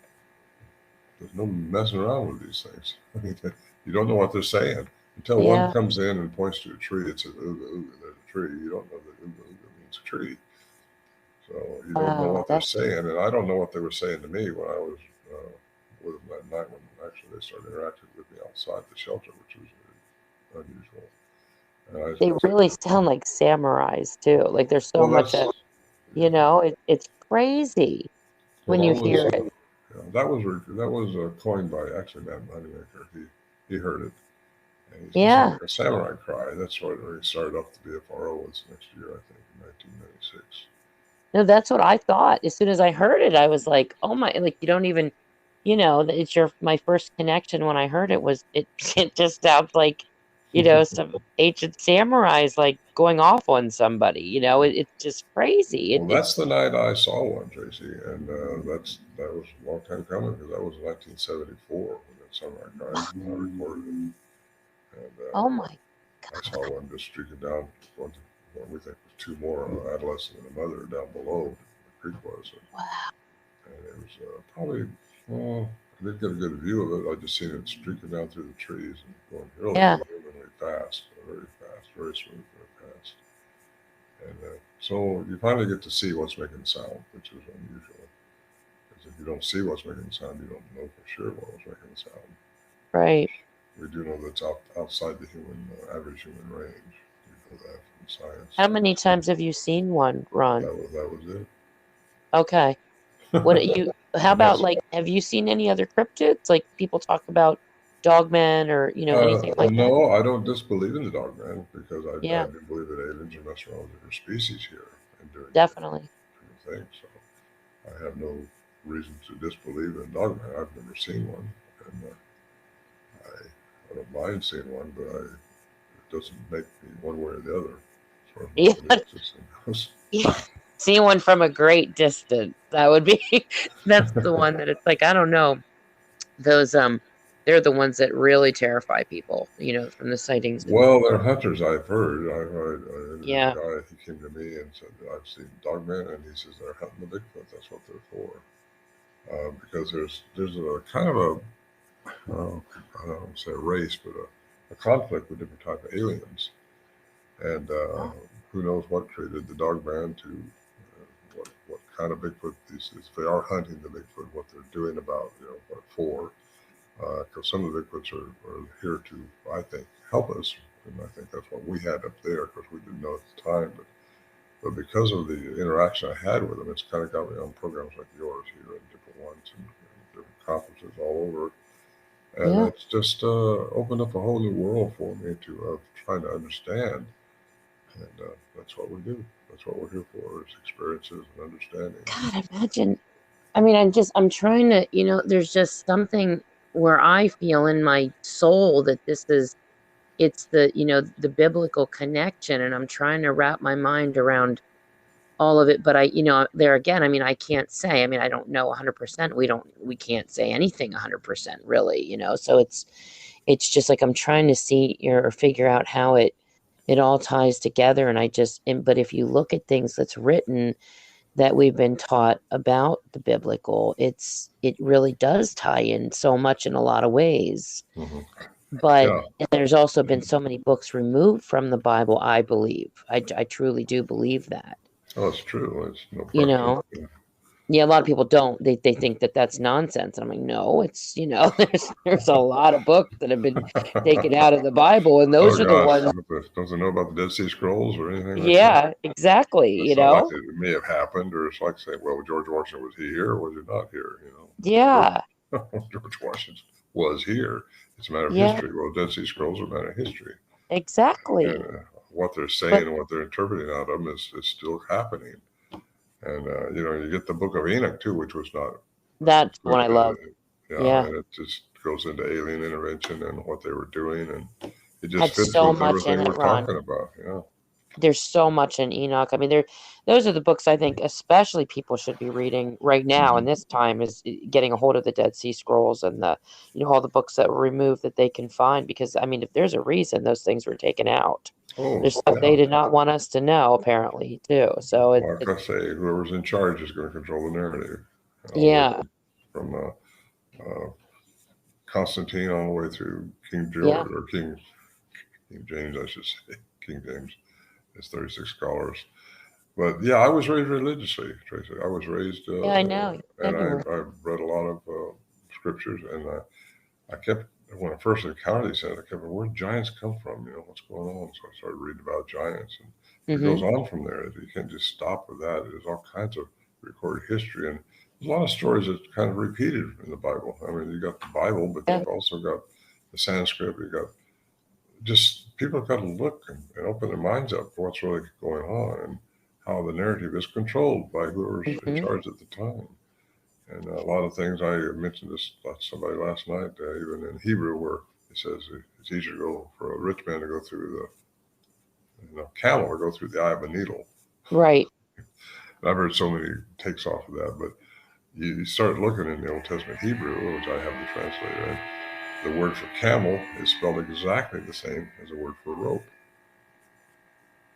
messing around with these things. I mean, you don't know what they're saying until one comes in and points to a tree. It says, ooga, ooga, there's a tree. You don't know that ooga, ooga means a tree. So you don't know what they're saying. And I don't know what they were saying to me when I was with them that night when actually they started interacting with me outside the shelter, which was unusual. They really sound like samurais too. Like there's so much, it's crazy when you hear it. Yeah, that was coined by actually Matt Moneymaker. He heard it. And he said, like a samurai cry. That's where he started off the BFRO was next year, I think, in 1996. No, that's what I thought. As soon as I heard it, I was like, oh my, like you don't even, it's my first connection when I heard it was, it just sounds like, some ancient samurais like going off on somebody, it's just crazy. Well, that's the night I saw one, Tracy, and that was a long time coming, because that was 1974 when that samurai cry I recorded it. And oh my God. I saw one just streaking down what we think was two more, an adolescent and a mother down below the creek was. Wow. And it was probably, I didn't get a good view of it. I just seen it streaking down through the trees and going really fast, very fast, very smooth, very fast. And so you finally get to see what's making the sound, which is unusual. Because if you don't see what's making the sound, you don't know for sure what was making the sound. Right. we do know that's outside the average human range. We know that from science. How many times have you seen one, Ron? That was it. Okay. How about, like, have you seen any other cryptids? Like, people talk about dogmen or, anything like that? No, I don't disbelieve in the dogman because I Yeah, do believe that aliens are messing around with different species here and doing definitely. different things. So I have no reason to disbelieve in dogman. I've never seen one, and I don't mind seeing one, but it doesn't make me one way or the other as far as my Yeah. belief system goes. See one from a great distance. That would be, that's the one that it's like, I don't know. Those, they're the ones that really terrify people, from the sightings. Well, they're hunters, I've heard. I interviewed Yeah. a guy, he came to me and said, I've seen dogmen, and he says they're hunting the Bigfoot. That's what they're for. Because there's a kind of I don't want to say a race, but a conflict with different type of aliens. And who knows what created the dogman to what kind of Bigfoot these is. If they are hunting the Bigfoot, what they're doing about, what for. Because some of the Bigfoots are here to, I think, help us. And I think that's what we had up there because we didn't know at the time. But because of the interaction I had with them, it's kind of got me on programs like yours here and different ones and different conferences all over. And it's just opened up a whole new world for me to try to understand. And that's what we do. That's what we're here for, is experiences and understanding. God, imagine. I mean, I'm trying to, there's just something where I feel in my soul that it's the biblical connection, and I'm trying to wrap my mind around all of it. But there again, I mean, I can't say, I mean, I don't know 100%. We can't say anything 100% really, so it's just like, I'm trying to see or figure out how it all ties together. And but if you look at things that's written that we've been taught about the biblical, it really does tie in so much in a lot of ways. Mm-hmm. But there's also been so many books removed from the Bible, I believe. I truly do believe that. Oh, it's true. It's no question. Yeah, a lot of people don't. They think that that's nonsense. And I'm like, no, it's, there's a lot of books that have been taken out of the Bible, and those are the ones. Don't they know about the Dead Sea Scrolls or anything like that? Yeah, exactly. It's not like it may have happened, or it's like saying, well, George Washington was he here or was he not here? Yeah. George Washington was here. It's a matter of history. Well, Dead Sea Scrolls are a matter of history. Exactly. And what they're saying and what they're interpreting out of them is still happening. And you get the Book of Enoch too, which was not. That's one I love. Yeah, and it just goes into alien intervention and what they were doing, and it just fits so with everything we're talking about. Yeah. There's so much in Enoch. I mean, those are the books I think especially people should be reading right now. And this time is getting a hold of the Dead Sea Scrolls and all the books that were removed that they can find. Because, I mean, if there's a reason those things were taken out, there's stuff they did not want us to know, apparently, too. So like I say, whoever's in charge is going to control the narrative. From Constantine all the way through King George or King James, I should say. King James. It's 36 scholars. But yeah, I was raised religiously, Tracy. I was raised. I know. And I read a lot of scriptures, and I kept, when I first encountered these things, I kept, where did giants come from? What's going on? So I started reading about giants, and it goes on from there. You can't just stop with that. There's all kinds of recorded history, and there's a lot of stories that kind of repeated in the Bible. I mean, you got the Bible, but you've also got the Sanskrit. You got just people have got to look and open their minds up for what's really going on and how the narrative is controlled by whoever's in charge at the time. And a lot of things, I mentioned this to somebody last night, even in Hebrew, where it says it's easier to go for a rich man to go through camel to go through the eye of a needle. Right. And I've heard so many takes off of that, but you start looking in the Old Testament Hebrew, which I have to translate, right? The word for camel is spelled exactly the same as the word for rope.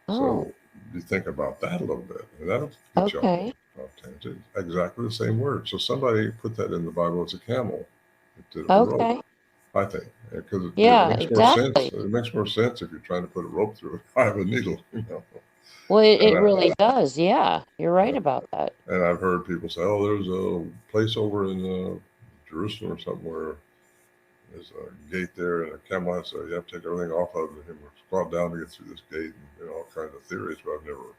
So you think about that a little bit, and that'll get you off tangent. Exactly the same word. So somebody put that in the Bible as a camel instead of a rope, I think, because it makes more sense. It makes more sense if you're trying to put a rope through the eye of a needle. Well, it really does. Yeah, you're right about that. And I've heard people say, "Oh, there's a place over in Jerusalem or something where there's a gate there, and a camel, so you have to take everything off of it, and squat down to get through this gate, and all kinds of theories, but I've never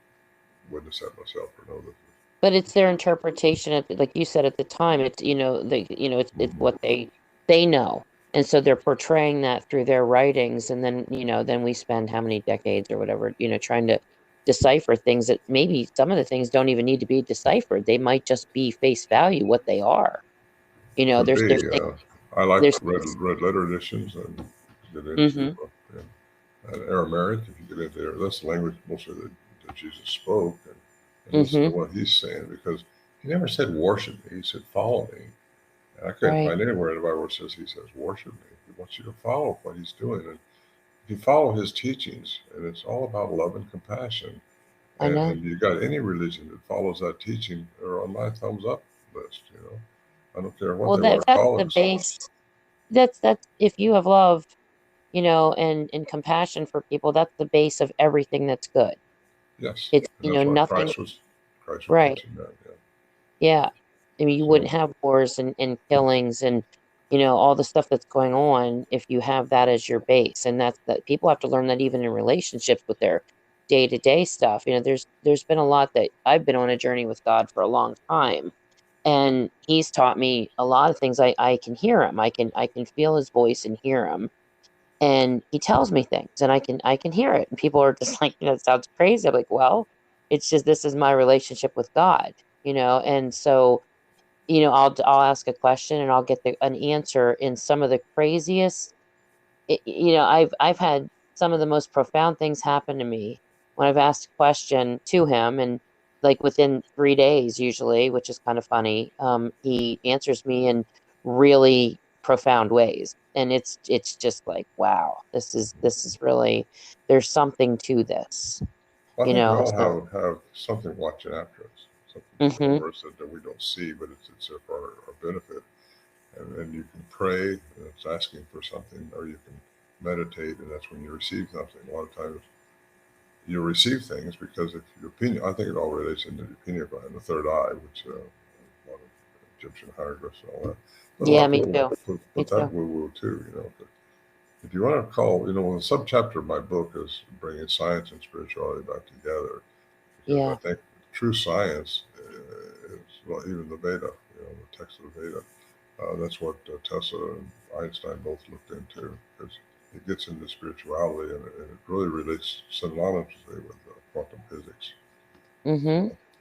witnessed that myself or know that. But it's their interpretation, like you said at the time. It's it's what they know, and so they're portraying that through their writings, and then then we spend how many decades or whatever trying to decipher things that maybe some of the things don't even need to be deciphered. They might just be face value what they are. Could There's be. I like there's red letter editions and get into and Aramaic. If you get into there, that's the language mostly that Jesus spoke, and listen to what he's saying, because he never said worship me. He said follow me. And I couldn't find anywhere in the Bible where it says he says worship me. He wants you to follow what he's doing, and if you follow his teachings, and it's all about love and compassion. And you got any religion that follows that teaching, they're on my thumbs up list. I don't care what they want to call it. That's the base. That's if you have love, and compassion for people, that's the base of everything that's good. Yes. It's nothing. Christ was right. teaching that, yeah. I mean, you wouldn't have wars and killings and all the stuff that's going on if you have that as your base. And that people have to learn that even in relationships with their day-to-day stuff. There's been a lot that I've been on a journey with God for a long time, and he's taught me a lot of things. I can hear him. I can feel his voice and hear him. And he tells me things, and I can hear it. And people are just like, it sounds crazy. I'm like, well, it's just, this is my relationship with God, and so, I'll ask a question and I'll get an answer in some of the craziest, I've had some of the most profound things happen to me when I've asked a question to him, and like within 3 days, usually, which is kind of funny, he answers me in really profound ways. And it's just like, wow, this is really, there's something to this. Well, I think we all have something watching after us, something over us that we don't see, but it's there for our benefit. And you can pray, and it's asking for something, or you can meditate, and that's when you receive something. A lot of times you receive things because if your opinion, I think it all relates into the opinion behind the third eye, which a lot of Egyptian hieroglyphs and all that. But me too. Put that woo-woo too, But if you want to call, the subchapter of my book is bringing science and spirituality back together. I think true science is, well, even the Veda, the text of the Veda. That's what Tesla and Einstein both looked into, because it gets into spirituality, and it really relates synonymously with quantum physics.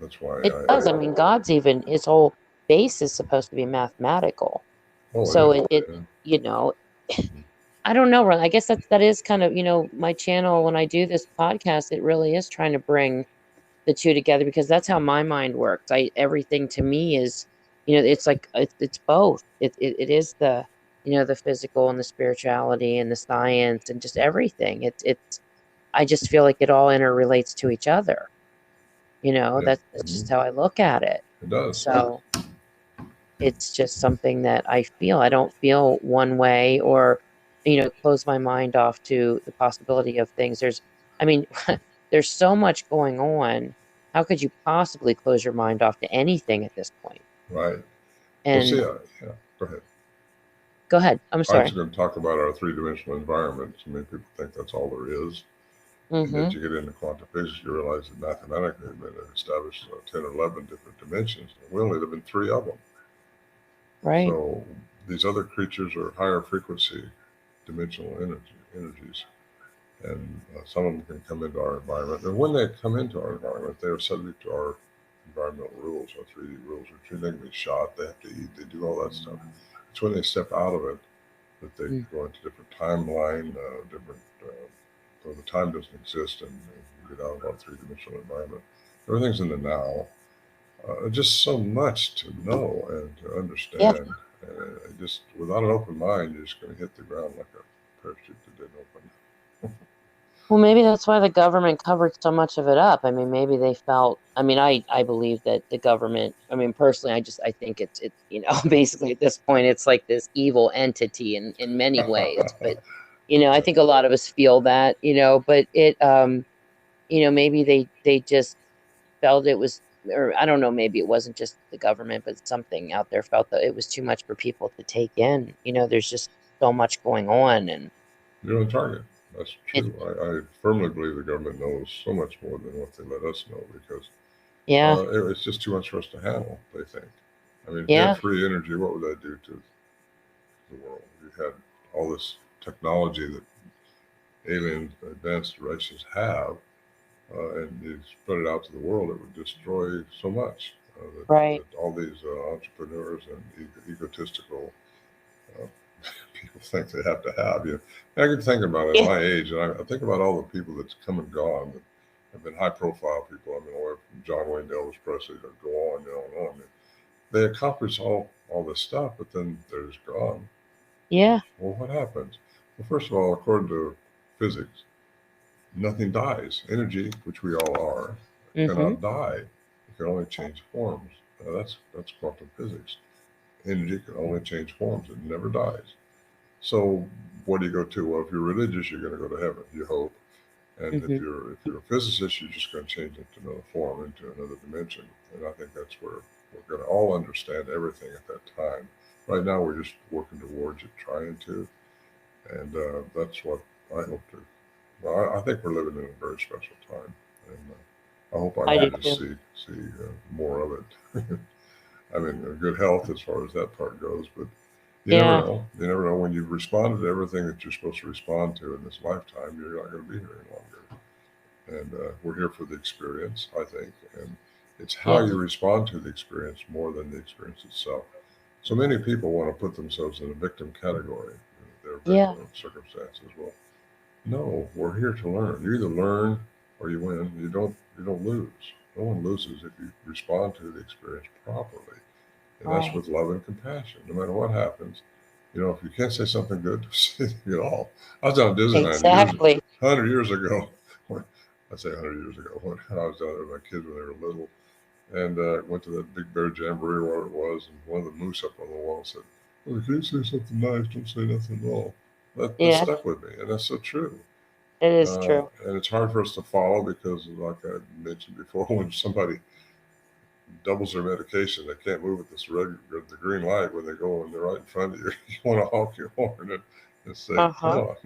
That's why it does. I mean, God's even, his whole base is supposed to be mathematical. So I don't know, Ron. I guess that is kind of, my channel, when I do this podcast, it really is trying to bring the two together, because that's how my mind works. Everything to me is, it's like, it's both. It is the, the physical and the spirituality and the science and just everything. I just feel like it all interrelates to each other. That's just how I look at it. It does. So it's just something that I feel. I don't feel one way or, close my mind off to the possibility of things. There's so much going on. How could you possibly close your mind off to anything at this point? Right. And go ahead. Go ahead. I'm sorry. I was going to talk about our three-dimensional environment. So many people think that's all there is. And as you get into quantum physics, you realize that mathematically have been established 10 or 11 different dimensions. And we only live in 3 of them. Right. So these other creatures are higher frequency dimensional energies. And some of them can come into our environment. And when they come into our environment, they are subject to our environmental rules, our 3D rules. They can be shot, they have to eat, they do all that stuff. It's when they step out of it that they go into different timeline, so the time doesn't exist, and you get out of our 3-dimensional environment. Everything's in the now. Just so much to know and to understand. Just without an open mind, you're just going to hit the ground like a parachute that didn't open. Well, maybe that's why the government covered so much of it up. I mean, maybe they felt, I believe that the government, personally, I think it's basically at this point, it's like this evil entity in many ways. But, I think a lot of us feel that, but it, maybe they just felt it was, or I don't know, maybe it wasn't just the government, but something out there felt that it was too much for people to take in. There's just so much going on, and you're on target. That's true. I firmly believe the government knows so much more than what they let us know, because it's just too much for us to handle, they think. I mean, if you had free energy, what would that do to the world? If you had all this technology that alien advanced races have, and you spread it out to the world, it would destroy so much. That all these entrepreneurs and egotistical people think they have to have. I can think about it at my age, and I think about all the people that's come and gone that have been high-profile people. I mean, from John Wayne to Elvis Presley, to go on and on and on. They accomplish all this stuff, but then they're just gone. Yeah. Well, what happens? Well, first of all, according to physics, nothing dies. Energy, which we all are, cannot die. It can only change forms. That's quantum physics. Energy can only change forms. It never dies. So what do you go to? Well, if you're religious, you're going to go to heaven, you hope. And if you're a physicist, you're just going to change it to another form, into another dimension. And I think that's where we're going to all understand everything at that time. Right now, we're just working towards it, trying to. And that's what I hope to. Well, I think we're living in a very special time. And I hope I get to see more of it. I mean, good health as far as that part goes, but you never know. You never know. When you've responded to everything that you're supposed to respond to in this lifetime, you're not going to be here any longer. And we're here for the experience, I think. And it's how you respond to the experience more than the experience itself. So many people want to put themselves in a victim category. They're victim of circumstances. Well, no, we're here to learn. You either learn or you win. You don't lose. No one loses if you respond to the experience properly. And that's with love and compassion. No matter what happens, if you can't say something good, say anything at all. I was down at Disneyland 100 years ago. I say 100 years ago, when I was down there with my kids when they were little, and went to that Big Bear Jamboree, or whatever it was, and one of the moose up on the wall said, "Well, if you say something nice, don't say nothing at all." That stuck with me, and that's so true. It is true. And it's hard for us to follow because, like I mentioned before, when somebody doubles their medication, they can't move at the green light when they go and they're right in front of you. You want to honk your horn and say, "Come on."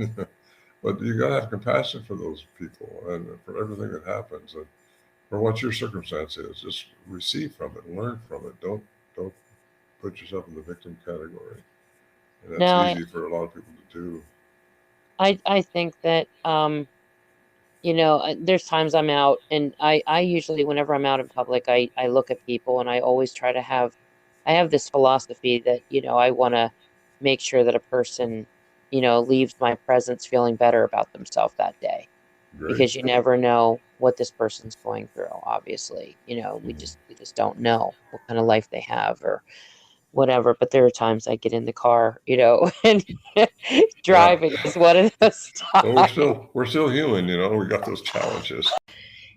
But you got to have compassion for those people and for everything that happens, and for what your circumstance is. Just receive from it, learn from it. Don't put yourself in the victim category. And that's easy for a lot of people to do. I think that there's times I'm out, and I usually, whenever I'm out in public, I look at people, and I always try to I have this philosophy that, I want to make sure that a person, leaves my presence feeling better about themselves that day. Great. Because you never know what this person's going through, obviously. We just don't know what kind of life they have or whatever. But there are times I get in the car, and driving is one of those times. Well, we're still human, we got those challenges.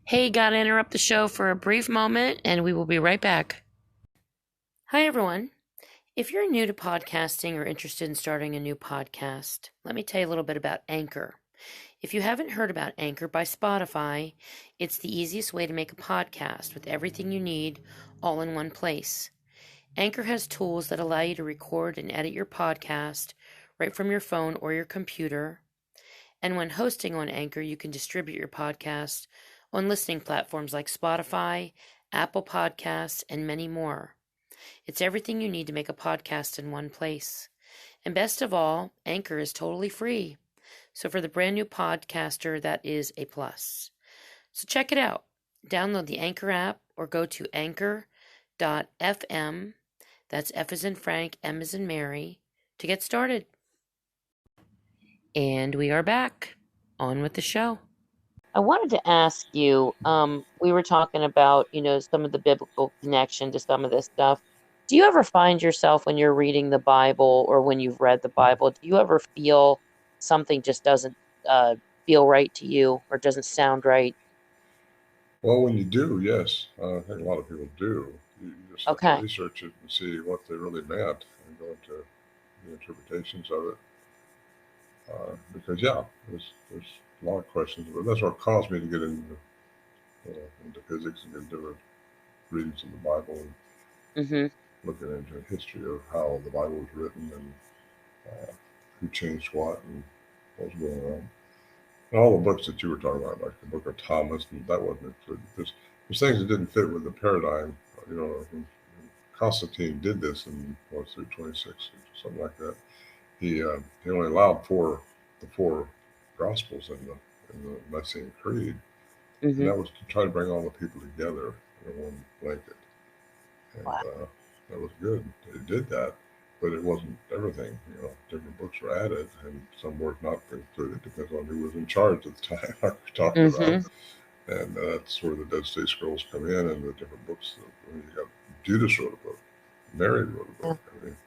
Hey, gotta interrupt the show for a brief moment, and we will be right back. Hi, everyone. If you're new to podcasting or interested in starting a new podcast, let me tell you a little bit about Anchor. If you haven't heard about Anchor by Spotify, it's the easiest way to make a podcast with everything you need all in one place. Anchor has tools that allow you to record and edit your podcast right from your phone or your computer. And when hosting on Anchor, you can distribute your podcast on listening platforms like Spotify, Apple Podcasts, and many more. It's everything you need to make a podcast in one place. And best of all, Anchor is totally free. So for the brand new podcaster, that is a plus. So check it out. Download the Anchor app or go to anchor.fm, that's F as in Frank, M as in Mary, to get started. And we are back. On with the show. I wanted to ask you, we were talking about, some of the biblical connection to some of this stuff. Do you ever find yourself, when you're reading the Bible or when you've read the Bible, do you ever feel something just doesn't feel right to you or doesn't sound right? Well, when you do, yes. I think a lot of people do. You just have to research it and see what they really meant and go into the interpretations of it. Because, there's a lot of questions. But that's what caused me to get into physics and get into readings of the Bible and looking into the history of how the Bible was written and who changed what and what was going on. And all the books that you were talking about, like the Book of Thomas, and that wasn't included. There's things that didn't fit with the paradigm. You know, Constantine did this in 26 or something like that. He only allowed the four Gospels in the Nicene Creed, and Mm-hmm. that was to try to bring all the people together in one blanket. And Wow. that was good. They did that, but it wasn't everything. You know, different books were added, and some were not included. Depends on who was in charge at the time. Like we're talking about, and that's where the Dead Sea Scrolls come in, and the different books. You got Judas wrote a book, Mary wrote a book. I mean,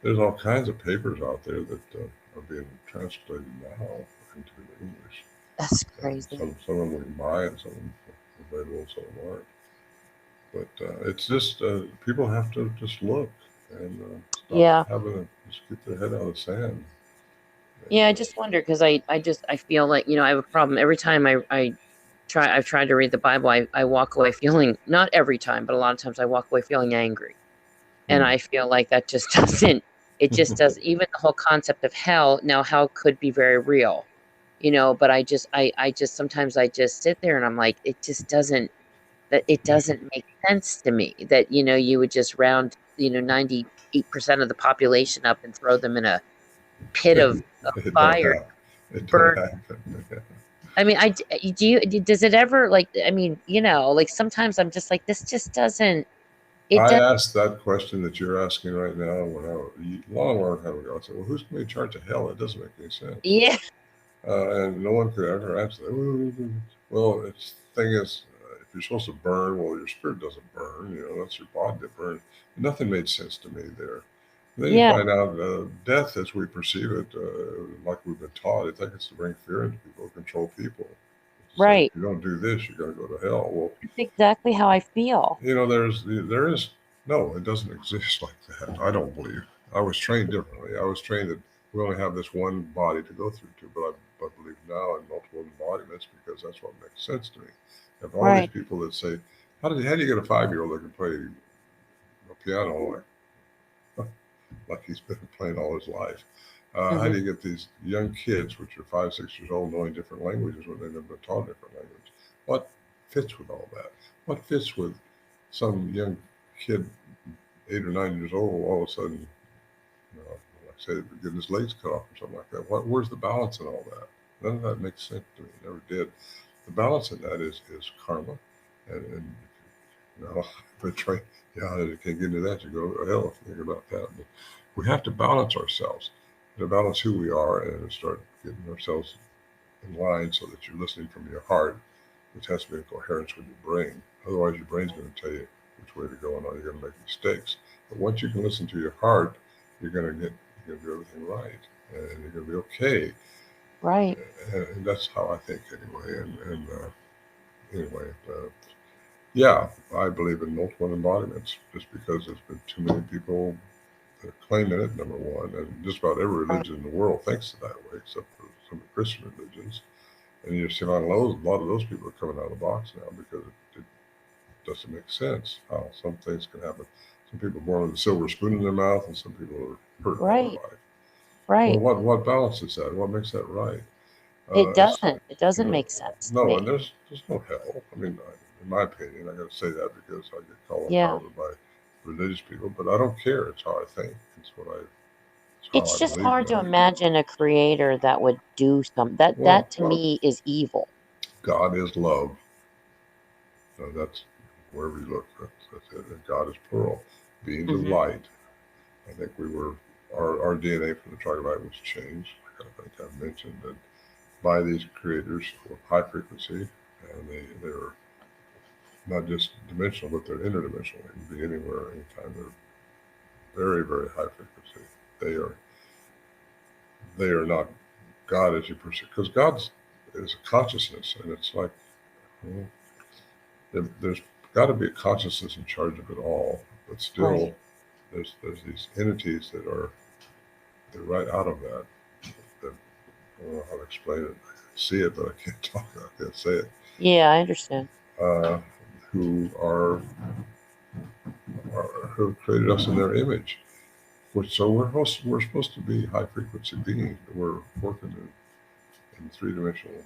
there's all kinds of papers out there that are being translated now into English. That's crazy. Some of them we can buy, and some of them are available, some of them aren't. But it's just people have to just look and stop just keep their head out of the sand. Yeah, I just wonder because I feel like, you know, I have a problem every time I've tried to read the Bible. I walk away feeling, not every time, but a lot of times I walk away feeling angry. And I feel like that just doesn't, it just does, even the whole concept of hell. Now, hell could be very real, you know, but I just sometimes I just sit there and I'm like, it just doesn't, that it doesn't make sense to me that, you know, you would just round, you know, 98% of the population up and throw them in a pit of fire. It don't happen. I mean, does it ever, like, I mean, you know, like sometimes I'm just like, this just doesn't, I asked that question that you're asking right now when I was long time ago. I said, well, who's going to be in charge of hell? It doesn't make any sense. Yeah. And no one could ever answer that. Well, the thing is, if you're supposed to burn, well, your spirit doesn't burn. You know, that's your body that burns. Nothing made sense to me there. And then you find out death as we perceive it, like we've been taught. I think it's to bring fear into people, control people. Right. If you don't do this, you're going to go to hell. Well, that's exactly how I feel. You know, no, it doesn't exist like that. I don't believe. I was trained differently. I was trained that we only have this one body to go through to, but I believe now in multiple embodiments because that's what makes sense to me. If all these people that say, how do you get a 5-year-old that can play a piano like he's been playing all his life? How do you get these young kids, which are 5, 6 years old, knowing different languages when they've never been taught a different language? What fits with all that? What fits with some young kid, 8 or 9 years old, all of a sudden, like I say, getting his legs cut off or something like that? Where's the balance in all that? None of that makes sense to me. It never did. The balance in that is karma, and you know, betray. Yeah, you can't get into that. You go to hell if you think about that. But we have to balance ourselves, to balance who we are, and start getting ourselves in line so that you're listening from your heart, which has to be in coherence with your brain. Otherwise, your brain's going to tell you which way to go, and you're going to make mistakes. But once you can listen to your heart, you're going to do everything right, and you're going to be okay. Right. And that's how I think, anyway. Anyway, yeah, I believe in multiple embodiments, just because there's been too many people that are claiming it. Number one, and just about every religion in the world thinks it that way, except for some of the Christian religions. And you see a lot of those people are coming out of the box now because it doesn't make sense how some things can happen. Some people are born with a silver spoon in their mouth, and some people are hurt all their life. Right. Well, what balances that? What makes that right? It doesn't. It doesn't make sense. No, and there's no hell. I mean, in my opinion, I got to say that because I get called upon by religious people, but I don't care. It's how I think. It's what I. It's just hard to imagine a creator that would do something. That to me is evil. God is love. So that's wherever you look. That's it. And God is plural. Beings of light. I think our DNA from the troglodyte was changed. I think I've mentioned that by these creators of high frequency, and they're not just dimensional, but they're interdimensional. They can be anywhere, anytime. They're very, very high frequency. They are not God as you perceive, because God is a consciousness, and it's like there's got to be a consciousness in charge of it all, but still there's these entities that are right out of that. I don't know how to explain it. I can see it, but I can't talk. I can't say it. Yeah, I understand. Who created us in their image, So we're supposed to be high frequency beings, but we're working in three-dimensional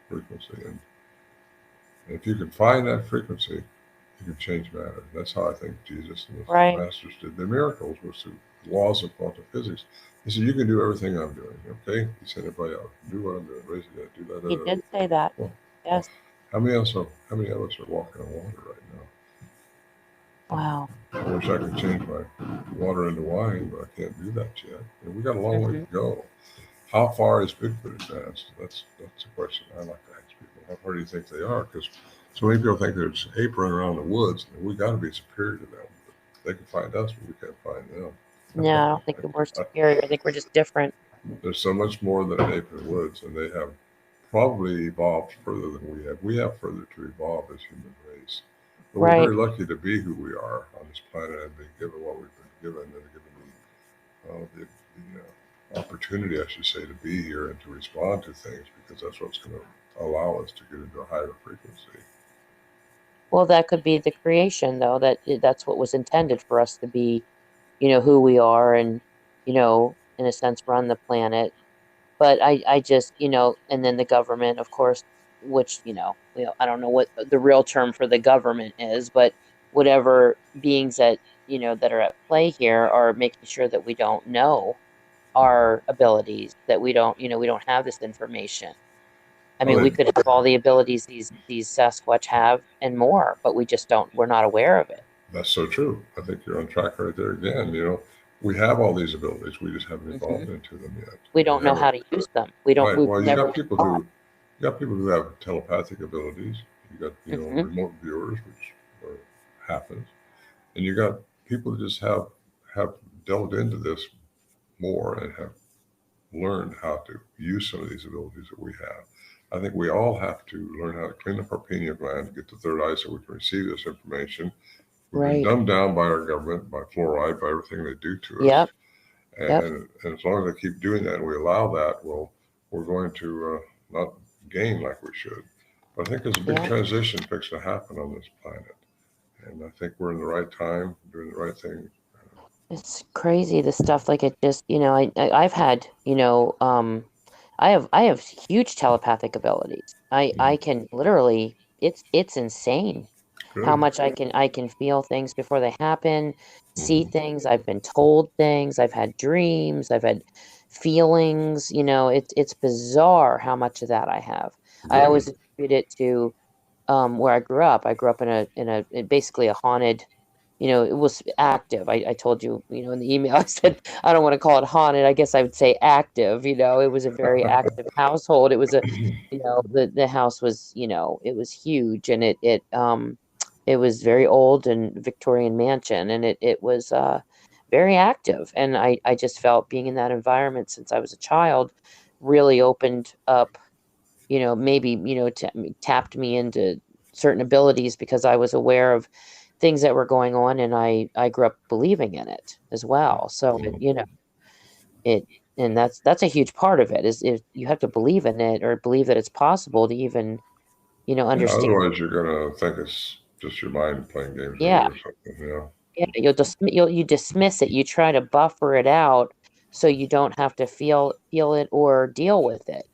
frequency, and if you can find that frequency, you can change matter. That's how I think Jesus and the Right. masters did their miracles, was through laws of quantum physics. He said, "You can do everything I'm doing." Okay, he sent everybody out, do what I'm doing, raise it, do that. He did say that. Well, Yes. how many of us are walking on water right now? Wow. I wish I could change my water into wine, but I can't do that yet. And we got a long way to go. How far is Bigfoot advanced? That's a question I like to ask people. How far do you think they are? Because so many people think there's ape running around the woods, and we got to be superior to them. They can find us, but we can't find them. No, I don't think that we're superior. I think we're just different. There's so much more than an ape in the woods, and they have probably evolved further than we have. We have further to evolve as human race. But Right. we're very lucky to be who we are on this planet and be given what we've been given, and given the opportunity, I should say, to be here and to respond to things, because that's what's going to allow us to get into a higher frequency. Well, that could be the creation, though. That's what was intended for us to be, who we are, and in a sense, run the planet. But I just, and then the government, of course, which I don't know what the real term for the government is, but whatever beings that that are at play here are making sure that we don't know our abilities, that we don't have this information. I mean, we could have all the abilities these Sasquatch have and more, but we're not aware of it. That's so true. I think you're on track right there again. We have all these abilities. We just haven't evolved into them yet. We don't know how to use them. We don't. Right. Well, you got people who have telepathic abilities. You got remote viewers, which happens, and you got people that just have delved into this more and have learned how to use some of these abilities that we have. I think we all have to learn how to clean up our pineal gland, get the third eye so we can receive this information. We've been dumbed down by our government, by fluoride, by everything they do to us. Yep. And as long as they keep doing that and we allow that, we're going to not gain like we should. But I think there's a big transition fixing to happen on this planet. And I think we're in the right time, doing the right thing. It's crazy, the stuff, like, it just, I've had, I have huge telepathic abilities. I can literally, it's insane. Good. How much I can feel things before they happen, see things. I've been told things. I've had dreams. I've had feelings. It's bizarre how much of that I have. I always attribute it to where I grew up. I grew up in basically a haunted. It was active. I told you, in the email, I said, I don't want to call it haunted. I guess I would say active. It was a very active household. It was the house was, it was huge, and it was very old and Victorian mansion, and it was very active. And I just felt being in that environment since I was a child really opened up, maybe, tapped me into certain abilities, because I was aware of things that were going on, and I grew up believing in it as well. So, and that's a huge part of it, is if you have to believe in it, or believe that it's possible to even, understand. Otherwise, you're going to think it's just your mind playing games Yeah. or something. Yeah, you dismiss it. You try to buffer it out so you don't have to feel it or deal with it.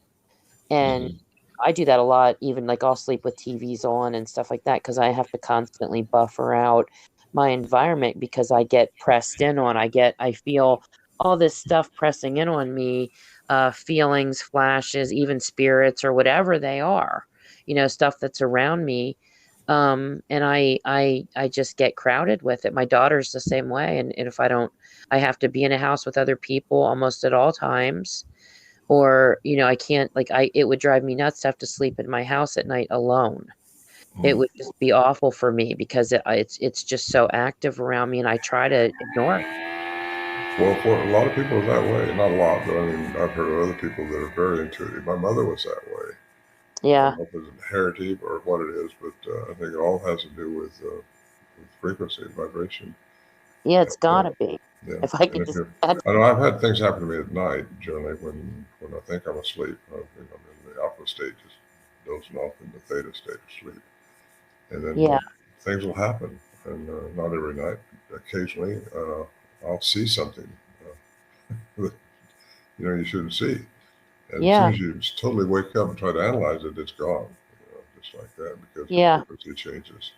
And I do that a lot. Even, like, I'll sleep with TVs on and stuff like that, because I have to constantly buffer out my environment, because I get pressed in on. I feel all this stuff pressing in on me, feelings, flashes, even spirits, or whatever they are, stuff that's around me. And I just get crowded with it. My daughter's the same way. And if I have to be in a house with other people almost at all times, or, I can't, it would drive me nuts to have to sleep in my house at night alone. It would just be awful for me, because it's just so active around me, and I try to ignore it. Well, for a lot of people is that way. Not a lot, but I mean, I've heard of other people that are very intuitive. My mother was that way. Yeah. I don't know if it's inherited or what it is, but I think it all has to do with frequency and vibration. Yeah, it's gotta be. Yeah. If I could just. I know I've had things happen to me at night, generally when I think I'm asleep. I'm in the alpha state, just dozing off in the theta state of sleep. And then things will happen, and not every night. Occasionally, I'll see something you shouldn't see. And as Yeah. soon as you totally wake up and try to analyze it, it's gone, just like that, because Yeah. the frequency changes.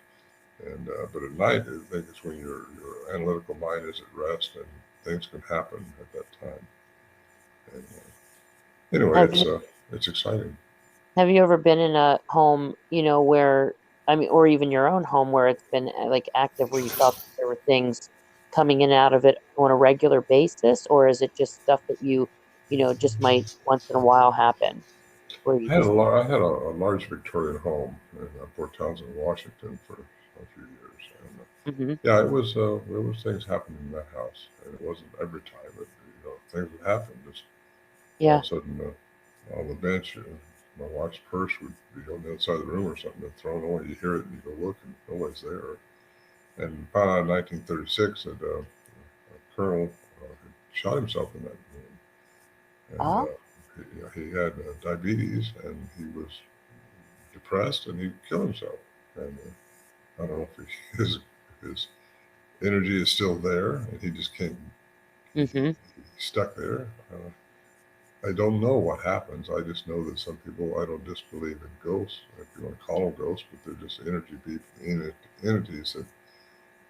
And but at night, I think it's when your analytical mind is at rest, and things can happen at that time. And anyway, it's exciting. Have you ever been in a home, where, I mean, or even your own home where it's been like active, where you felt that there were things coming in and out of it on a regular basis, or is it just stuff that just might once in a while happen, where you just, I had a large Victorian home in Port Townsend, Washington, for a few years, and Mhm. yeah, it was things happening in that house, and it wasn't every time, but things would happen. Just all Yeah. of a sudden, on the bench, my wife's purse would be on the other side of the room or something, and thrown away. You hear it, and you go look, and nobody's there. And found out in 1936 that a colonel had shot himself in that room, and Oh, he had diabetes, and he was depressed, and he killed himself. And I don't know if his energy is still there, and he just can't. mm-hmm. He's stuck there. I don't know what happens. I just know that some people, I don't disbelieve in ghosts, if you want to call them ghosts, but they're just entities that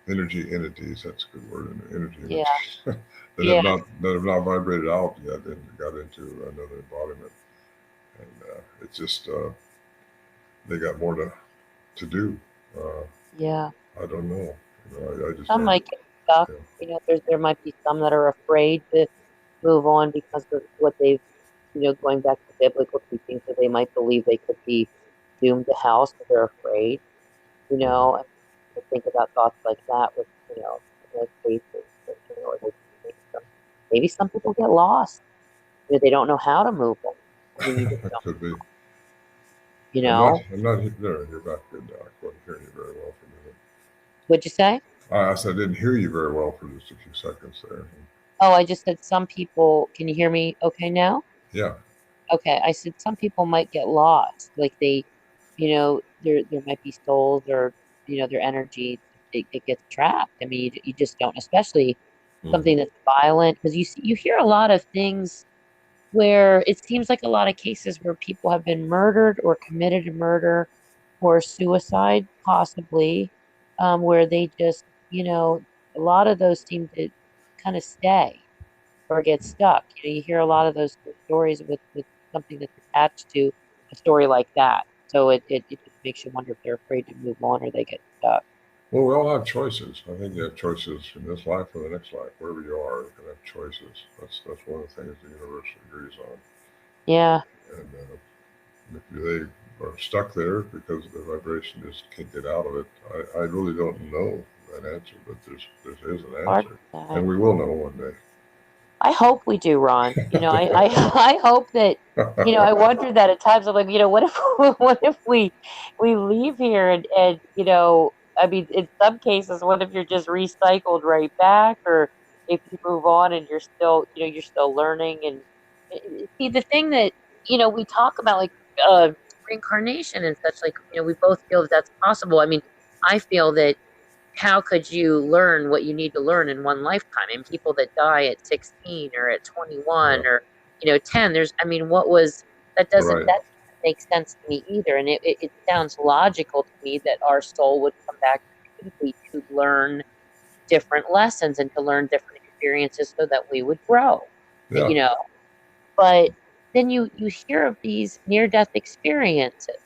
energy entities. That's a good word. Energy Yeah. entities that Yeah. have not vibrated out yet and got into another embodiment, and it's just they got more to do. Yeah. I don't know. I just Some know that. might get stuck. Yeah. There might be some that are afraid to move on because of what they've, going back to biblical teachings, that they might believe they could be doomed to hell, so they're afraid. Mhm. And I think about thoughts like that with, like cases, or maybe some people get lost. They don't know how to move them. I mean, you just don't, Could be. you I'm not. know. I'm not there. You're back good now. I couldn't hear you very well for a minute. What'd you say? I said I didn't hear you very well for just a few seconds there. Oh, I just said some people. Can you hear me okay now? Yeah. Okay, I said some people might get lost. Like they, there might be souls, or, their energy, it gets trapped. I mean, you just don't, especially Hmm. something that's violent, because you hear a lot of things where it seems like a lot of cases where people have been murdered or committed a murder or suicide, possibly, where they just, a lot of those seem to kind of stay or get stuck. You hear a lot of those stories with something that's attached to a story like that. So it just makes you wonder if they're afraid to move on or they get stuck. Well, we all have choices. I think you have choices in this life or the next life. Wherever you are, you can have choices. That's one of the things the universe agrees on. Yeah. And if they are stuck there because the vibration just can't get out of it, I really don't know that answer. But there is an Hard answer, to say. and we will know one day. I hope we do, Ron. I hope that, I wonder that at times. I'm like, what if what if we leave here, and I mean, in some cases, what if you're just recycled right back, or if you move on and you're still learning. And see, the thing that, we talk about, like, reincarnation and such, like, we both feel that that's possible. I mean, I feel that, how could you learn what you need to learn in one lifetime? And people that die at 16 or at 21 Yeah. or 10, I mean, that Right. doesn't make sense to me either. And it sounds logical to me that our soul would come back repeatedly to learn different lessons and to learn different experiences so that we would grow. Yeah. you know but then you hear of these near death experiences,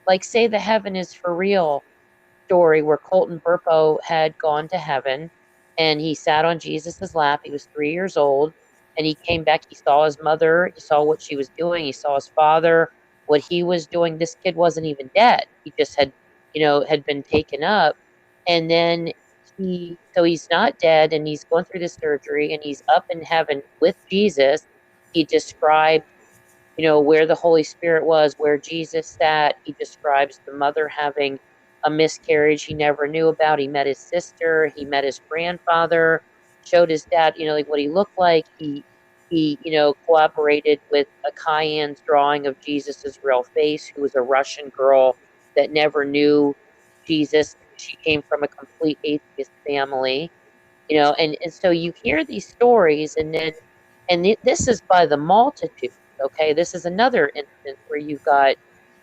like, say, the heaven is for real story, where Colton Burpo had gone to heaven, and he sat on Jesus's lap. He was 3 years old, and he came back. He saw his mother. He saw what she was doing. He saw his father, what he was doing. This kid wasn't even dead. He just had been taken up. And then so he's not dead, and he's going through the surgery, and he's up in heaven with Jesus. He described, where the Holy Spirit was, where Jesus sat. He describes the mother having a miscarriage he never knew about. He met his sister. He met his grandfather. Showed his dad, like, what he looked like. He cooperated with a Cayenne's drawing of Jesus's real face, who was a Russian girl that never knew Jesus. She came from a complete atheist family. And so you hear these stories, and then And this is by the multitude. Okay, this is another instance where you've got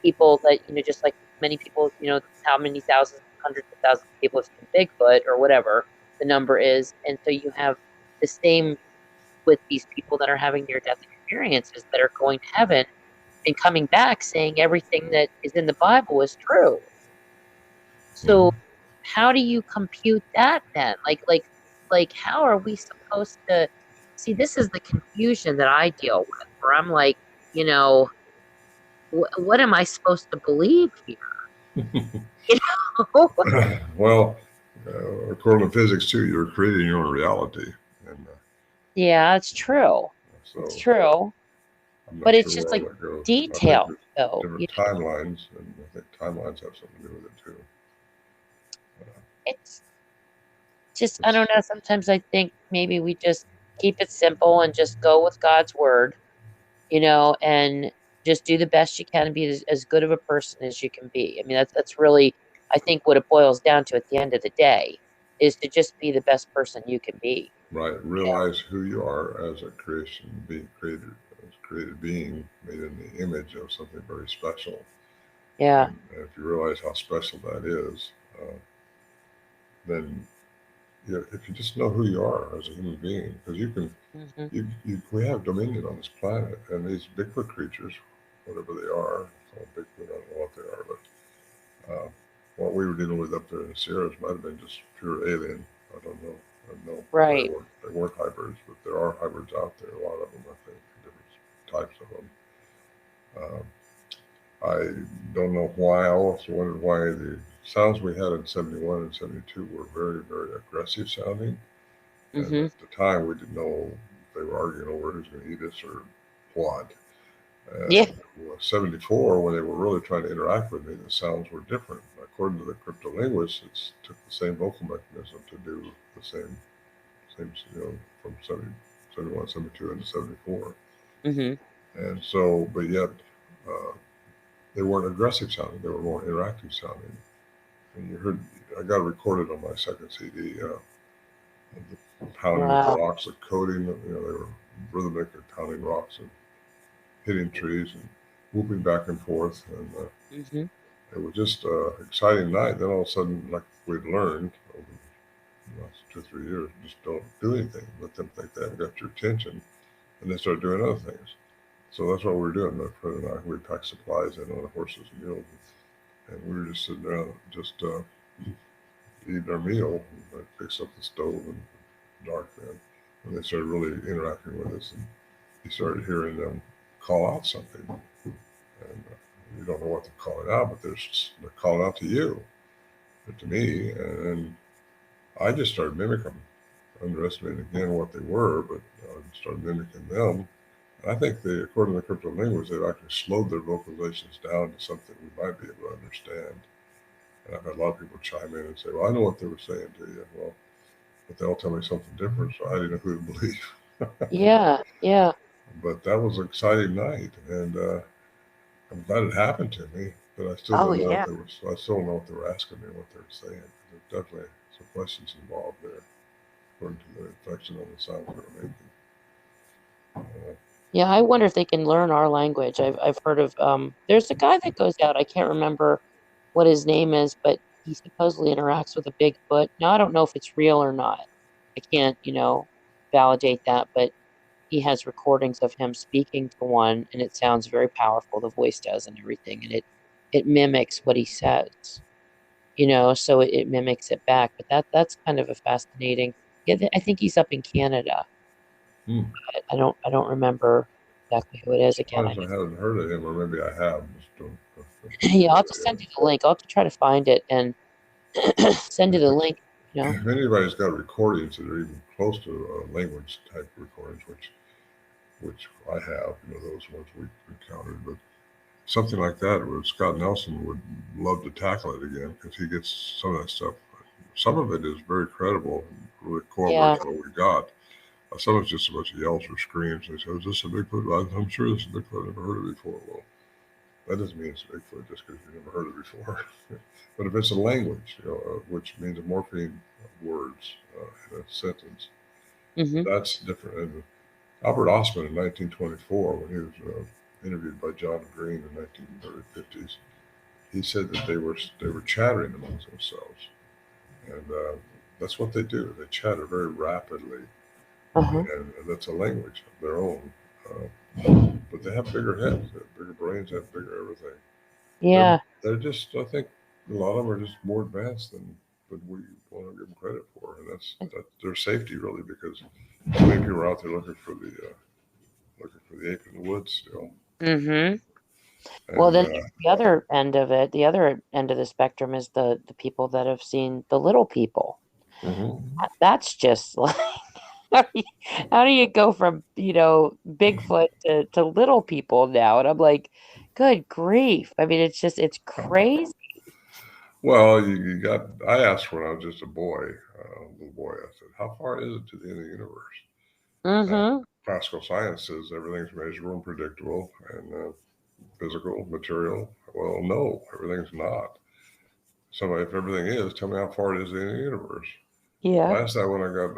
people that, just like many people, how many thousands, hundreds of thousands of people have seen Bigfoot or whatever the number is, and so you have the same with these people that are having near-death experiences that are going to heaven and coming back saying everything that is in the Bible is true. So how do you compute that then? Like how are we supposed to see? This is the confusion that I deal with, where I'm like, what am I supposed to believe here? Well, according to physics too, you're creating your own reality, and Yeah, it's true. so It's true. I'm not But sure it's just where all like that goes. I think detail, there's though. different timelines, and I think timelines have something to do with it too. It's just, I don't know. Sometimes I think maybe we just keep it simple and just go with God's word, and just do the best you can and be as good of a person as you can be. I mean, that's really, I think, what it boils down to at the end of the day is to just be the best person you can be. Right. Realize who you are as a creation, being created, as a created being made in the image of something very special. Yeah. And if you realize how special that is, then if you just know who you are as a human being, because you can, we have dominion on this planet, and these Bigfoot creatures, whatever they are, called Bigfoot, I don't know what they are, but what we were dealing with up there in the Sierras might have been just pure alien. I don't know. Right. They weren't hybrids, but there are hybrids out there. A lot of them, I think, different types of them. I don't know why. I also wondered why the sounds we had in 71 and 72 were very, very aggressive sounding. And at the time, we didn't know if they were arguing over who's going to eat us or what. Yeah. 74, when they were really trying to interact with me, the sounds were different. According to the cryptolinguists, it took the same vocal mechanism to do the same, from 71, 72 into 74. And so, but yet, they weren't aggressive sounding. They were more interactive sounding. And you heard, I got it recorded on my second CD, the pounding of rocks, the coding, they were rhythmically pounding rocks and hitting trees and whooping back and forth. And it was just an exciting night. Then all of a sudden, like we'd learned over the last 2 or 3 years, just don't do anything. Let them think they haven't got your attention. And they start doing other things. So that's what we were doing. My friend and I, we packed supplies in on the horses and mules. And we were just sitting there, just eating our meal. I fixed up the stove and dark then. And they started really interacting with us. And you started hearing them call out something. And you don't know what they're calling out, but they're calling out to you, or to me. And I just started mimicking them, underestimating again what they were, but I started mimicking them. And I think according to the cryptolinguists, they've actually slowed their vocalizations down to something we might be able to understand. And I've had a lot of people chime in and say, well, I know what they were saying to you. Well, but they'll tell me something different, so I didn't know who to believe. Yeah. But that was an exciting night, and I'm glad it happened to me. But I still don't know what they were. I still don't know what they were asking me, what they were saying. There's definitely some questions involved there, according to the inflection on the sounds they were making. Yeah, I wonder if they can learn our language. I've heard of there's a guy that goes out, I can't remember what his name is, but he supposedly interacts with a Bigfoot. Now I don't know if it's real or not. I can't, validate that, but he has recordings of him speaking to one and it sounds very powerful, the voice does and everything, and it mimics what he says. So it mimics it back. But that's kind of a fascinating. Yeah, I think he's up in Canada. I don't remember exactly who it is again. I haven't heard of him, or maybe I have. Yeah, I'll have to send you the link. I'll have to try to find it and send you the link. If anybody's got recordings that are even close to language type recordings, which I have, those ones we encountered, but something like that, where Scott Nelson would love to tackle it again, because he gets some of that stuff. Some of it is very credible and really corroborates what we got. Some of it's just a bunch of yells or screams. They say, "Is this a Bigfoot?" I'm sure this is a Bigfoot. I've never heard it before. Well, that doesn't mean it's a Bigfoot just because you've never heard it before. But if it's a language, which means a morpheme of words in a sentence, that's different. And Albert Ostman in 1924, when he was interviewed by John Green in the 1950s, he said that they were chattering amongst themselves, and that's what they do. They chatter very rapidly, Uh-huh. and that's a language of their own. But they have bigger heads, they have bigger brains, they have bigger everything. Yeah. They're just, I think, a lot of them are just more advanced than we want to give them credit for, and that's their safety really, because too many people are out there looking for the ape in the woods still. Mm-hmm. And, Well, then the other end of it, the other end of the spectrum is the people that have seen the little people. mm-hmm. That's just like how do you go from, Bigfoot to little people now? And I'm like, good grief. I mean, it's crazy. Well, you got. I asked when I was just a boy, little boy. I said, "How far is it to the end of the universe?" Mm-hmm. Classical science says everything's measurable and predictable, and physical, material. Well, no, everything's not. So if everything is, tell me how far it is to the end of the universe. Yeah. I asked that when I got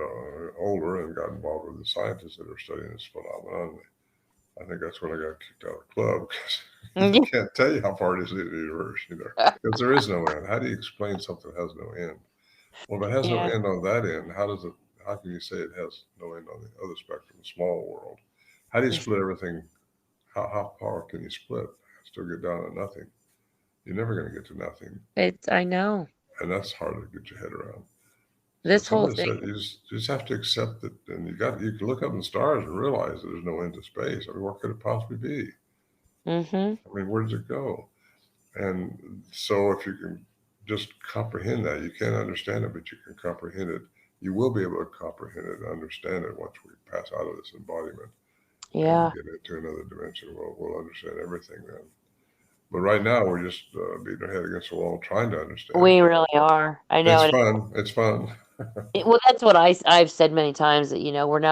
older and got involved with the scientists that are studying this phenomenon. I think that's when I got kicked out of the club, because you can't tell you how far it is in the universe, because there is no end. How do you explain something that has no end? Well, if it has no Yeah. end on that end, how can you say it has no end on the other spectrum, the small world? How do you split everything? How far can you split? Still get down to nothing. You're never going to get to nothing. I know. And that's hard to get your head around. So This whole somebody thing. said you just have to accept it, and you can look up in the stars and realize that there's no end to space. I mean, what could it possibly be? Mm-hmm. I mean, where does it go? And so if you can just comprehend that, you can't understand it, but you can comprehend it. You will be able to comprehend it and understand it once we pass out of this embodiment Yeah. and get into another dimension. We'll understand everything then. But right now, we're just beating our head against the wall trying to understand We it. really are. I know. It's fun. It's fun. Well, that's what I've said many times, that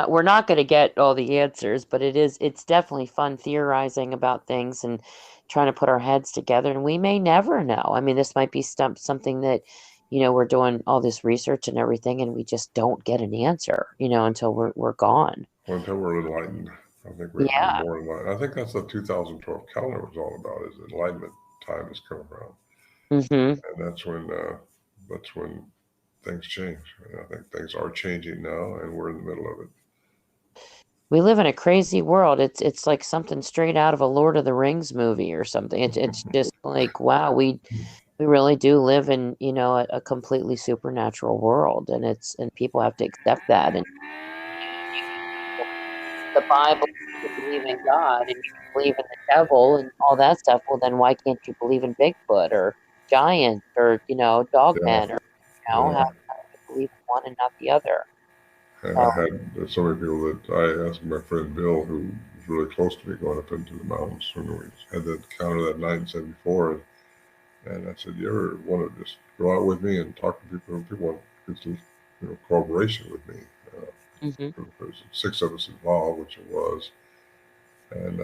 we're not going to get all the answers, but it's definitely fun theorizing about things and trying to put our heads together, and we may never know. I mean, this might be something that we're doing all this research and everything, and we just don't get an answer until we're gone. Well, until we're enlightened. I think we have to be Yeah. more enlightened. I think that's what 2012 calendar was all about, is enlightenment time has come around. Mm-hmm. And that's when things change. And I think things are changing now, and we're in the middle of it. We live in a crazy world. It's like something straight out of a Lord of the Rings movie or something. It's just like, wow, we really do live in a completely supernatural world, and people have to accept that. And the Bible, you believe in God and you believe in the devil and all that stuff. Well, then why can't you believe in Bigfoot or giants or Yeah, dogmen, or how yeah. do you believe in one and not the other? And So I had so many people that I asked my friend Bill, who was really close to me, going up into the mountains when we had that encounter that night in '74. And I said, "You ever want to just go out with me and talk to people? And people want to get some, cooperation with me." mhm. There's 6 of us involved, which it was. And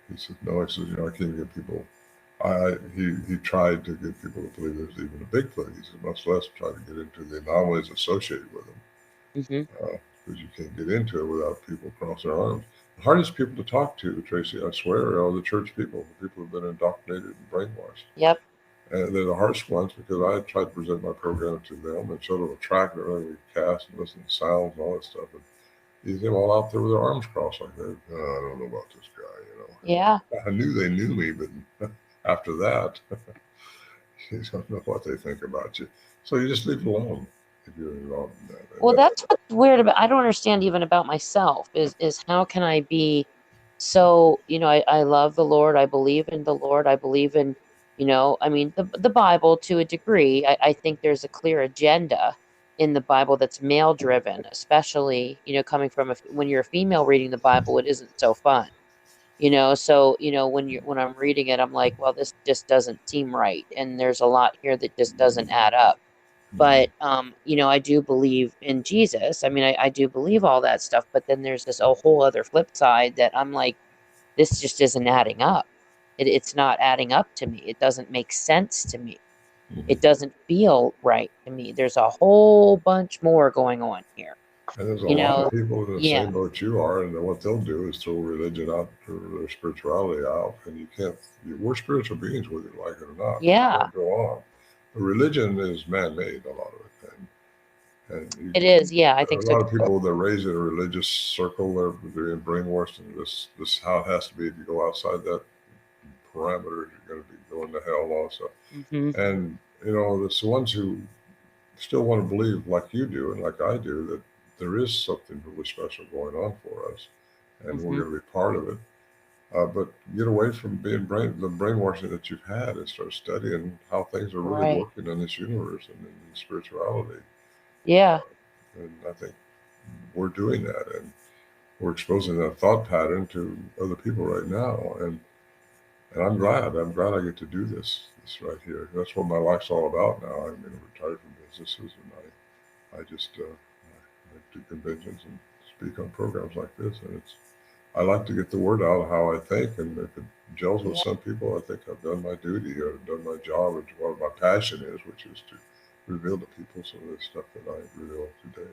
he said, "No," he says, "I can't get people." He tried to get people to believe there's even a Bigfoot. He said, much less try to get into the anomalies associated with them, Mhm. because you can't get into it without people crossing their arms. The hardest people to talk to, Tracy, I swear, are the church people, the people who've been indoctrinated and brainwashed. Yep. And they're the harsh ones, because I tried to present my program to them and show them a track and everything we cast and listen to sounds and all that stuff. And you see them all out there with their arms crossed like that. "Oh, I don't know about this guy. Yeah. I knew they knew me, but after that, you don't know what they think about you. So you just leave it alone if you're involved in that. Well, that's what's weird about, I don't understand even about myself, is how can I be so, I love the Lord, I believe in the Lord, I believe in, I mean, the Bible to a degree. I think there's a clear agenda in the Bible that's male driven, especially, coming from when you're a female reading the Bible, it isn't so fun. So when I'm reading it, I'm like, well, this just doesn't seem right, and there's a lot here that just doesn't add up. But I do believe in Jesus. I mean, I do believe all that stuff, but then there's this whole other flip side that I'm like, this just isn't adding up. It's not adding up to me. It doesn't make sense to me. It doesn't feel right to me. There's a whole bunch more going on here. And there's a You lot know, of people in the yeah, same boat you are, and what they'll do is throw religion out or their spirituality out, and you can't. We're spiritual beings, whether you like it or not. You yeah, can't go on. The religion is man-made, a lot of it, and it is. Yeah, I a think so lot of too. people that are raised in a religious circle, they're being brainwashed, and this how it has to be. If you go outside that parameter, you're going to be going to hell also. Hmm. And it's the ones who still want to believe, like you do and like I do, that there is something really special going on for us, and we're Hmm. going to be part of it. But get away from the brainwashing that you've had, and start studying how things are really Right. working in this universe and in spirituality. Yeah. And I think we're doing that, and we're exposing that thought pattern to other people right now. And I'm glad. I'm glad I get to do this right here. That's what my life's all about now. I'm retired from businesses, and I just I do conventions and speak on programs like this, and I like to get the word out of how I think, and if it gels with Yeah. some people, I think I've done my duty or done my job, and what my passion is, which is to reveal to people some of the stuff that I reveal today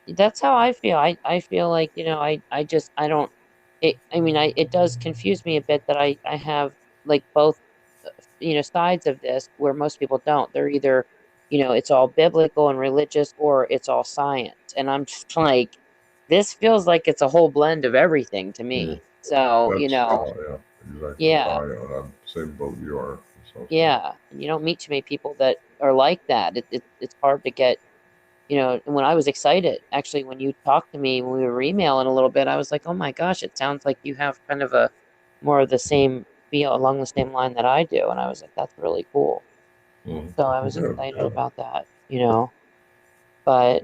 with That's how I feel. I feel like, I just, I don't, I mean, it does confuse me a bit that I have like both, sides of this where most people don't. They're either, it's all biblical and religious or it's all science. And I'm just like, this feels like it's a whole blend of everything to you. me. So, That's yeah, exactly. yeah, I'm the same boat you are. So, yeah. And you don't meet too many people that are like that. It's hard to get. And when I was excited, actually, when you talked to me when we were emailing a little bit, I was like, oh my gosh, it sounds like you have kind of a more of the same feel along the same line that I do. And I was like, that's really cool. So I was yeah, excited about that. But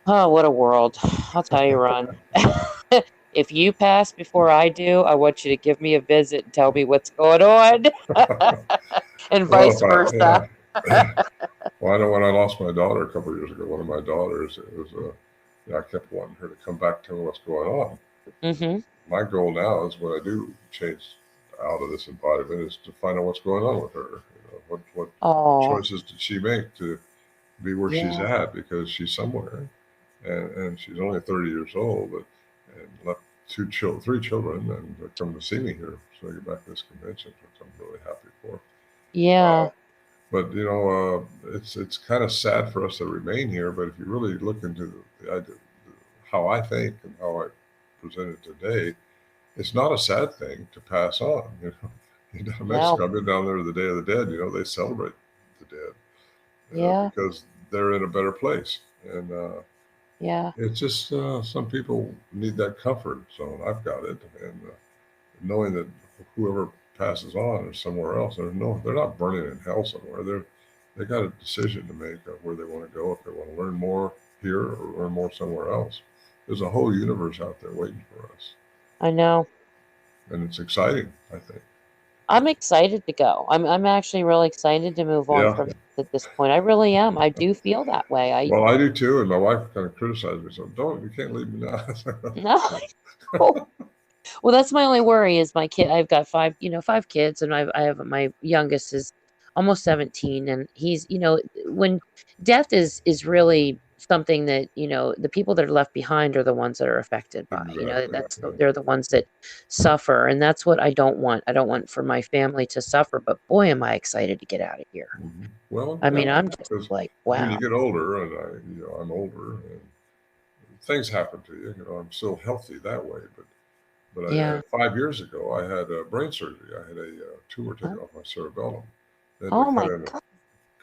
oh, what a world. I'll tell you, Ron. If you pass before I do, I want you to give me a visit and tell me what's going on, and well, vice versa. well, I know when I lost my daughter a couple of years ago, one of my daughters, it was I kept wanting her to come back to me what's going on. Hmm. My goal now is when I do change out of this environment is to find out what's going on with her. What Oh, choices did she make to be where she's yeah, at, because she's somewhere, and she's only 30 years old, but and left three children, and they're coming to see me here, so I get back to this convention, which I'm really happy for. yeah, But it's kind of sad for us to remain here. But if you really look into the idea, how I think and how I present it today, it's not a sad thing to pass on. Down in no, Mexico, I've been down there the Day of the Dead. They celebrate the dead yeah, because they're in a better place, and yeah, it's just some people need that comfort zone. I've got it, and knowing that whoever passes on is somewhere else. They're not burning in hell somewhere. They got a decision to make of where they want to go. If they want to learn more here or learn more somewhere else, there's a whole universe out there waiting for us, I know. and it's exciting. I think. I'm excited to go. I'm actually really excited to move on Yeah. from this at this point. I really am. I do feel that way. Well, I do too, and my wife kind of criticized me. So you can't leave me now. No. Well, that's my only worry is my kid. I've got five kids, and I have my youngest is almost 17, and he's, when death is really something that, the people that are left behind are the ones that are affected by, Exactly. Yeah. they're the ones that suffer, and that's what I don't want. I don't want for my family to suffer, but boy, am I excited to get out of here. Well, I mean, yeah, I'm just because like, when you wow. get older, and I'm older, and things happen to you. I'm still healthy that way, but Yeah. 5 years ago I had brain surgery. I had a tumor taken Oh, off my cerebellum. Then they oh my God.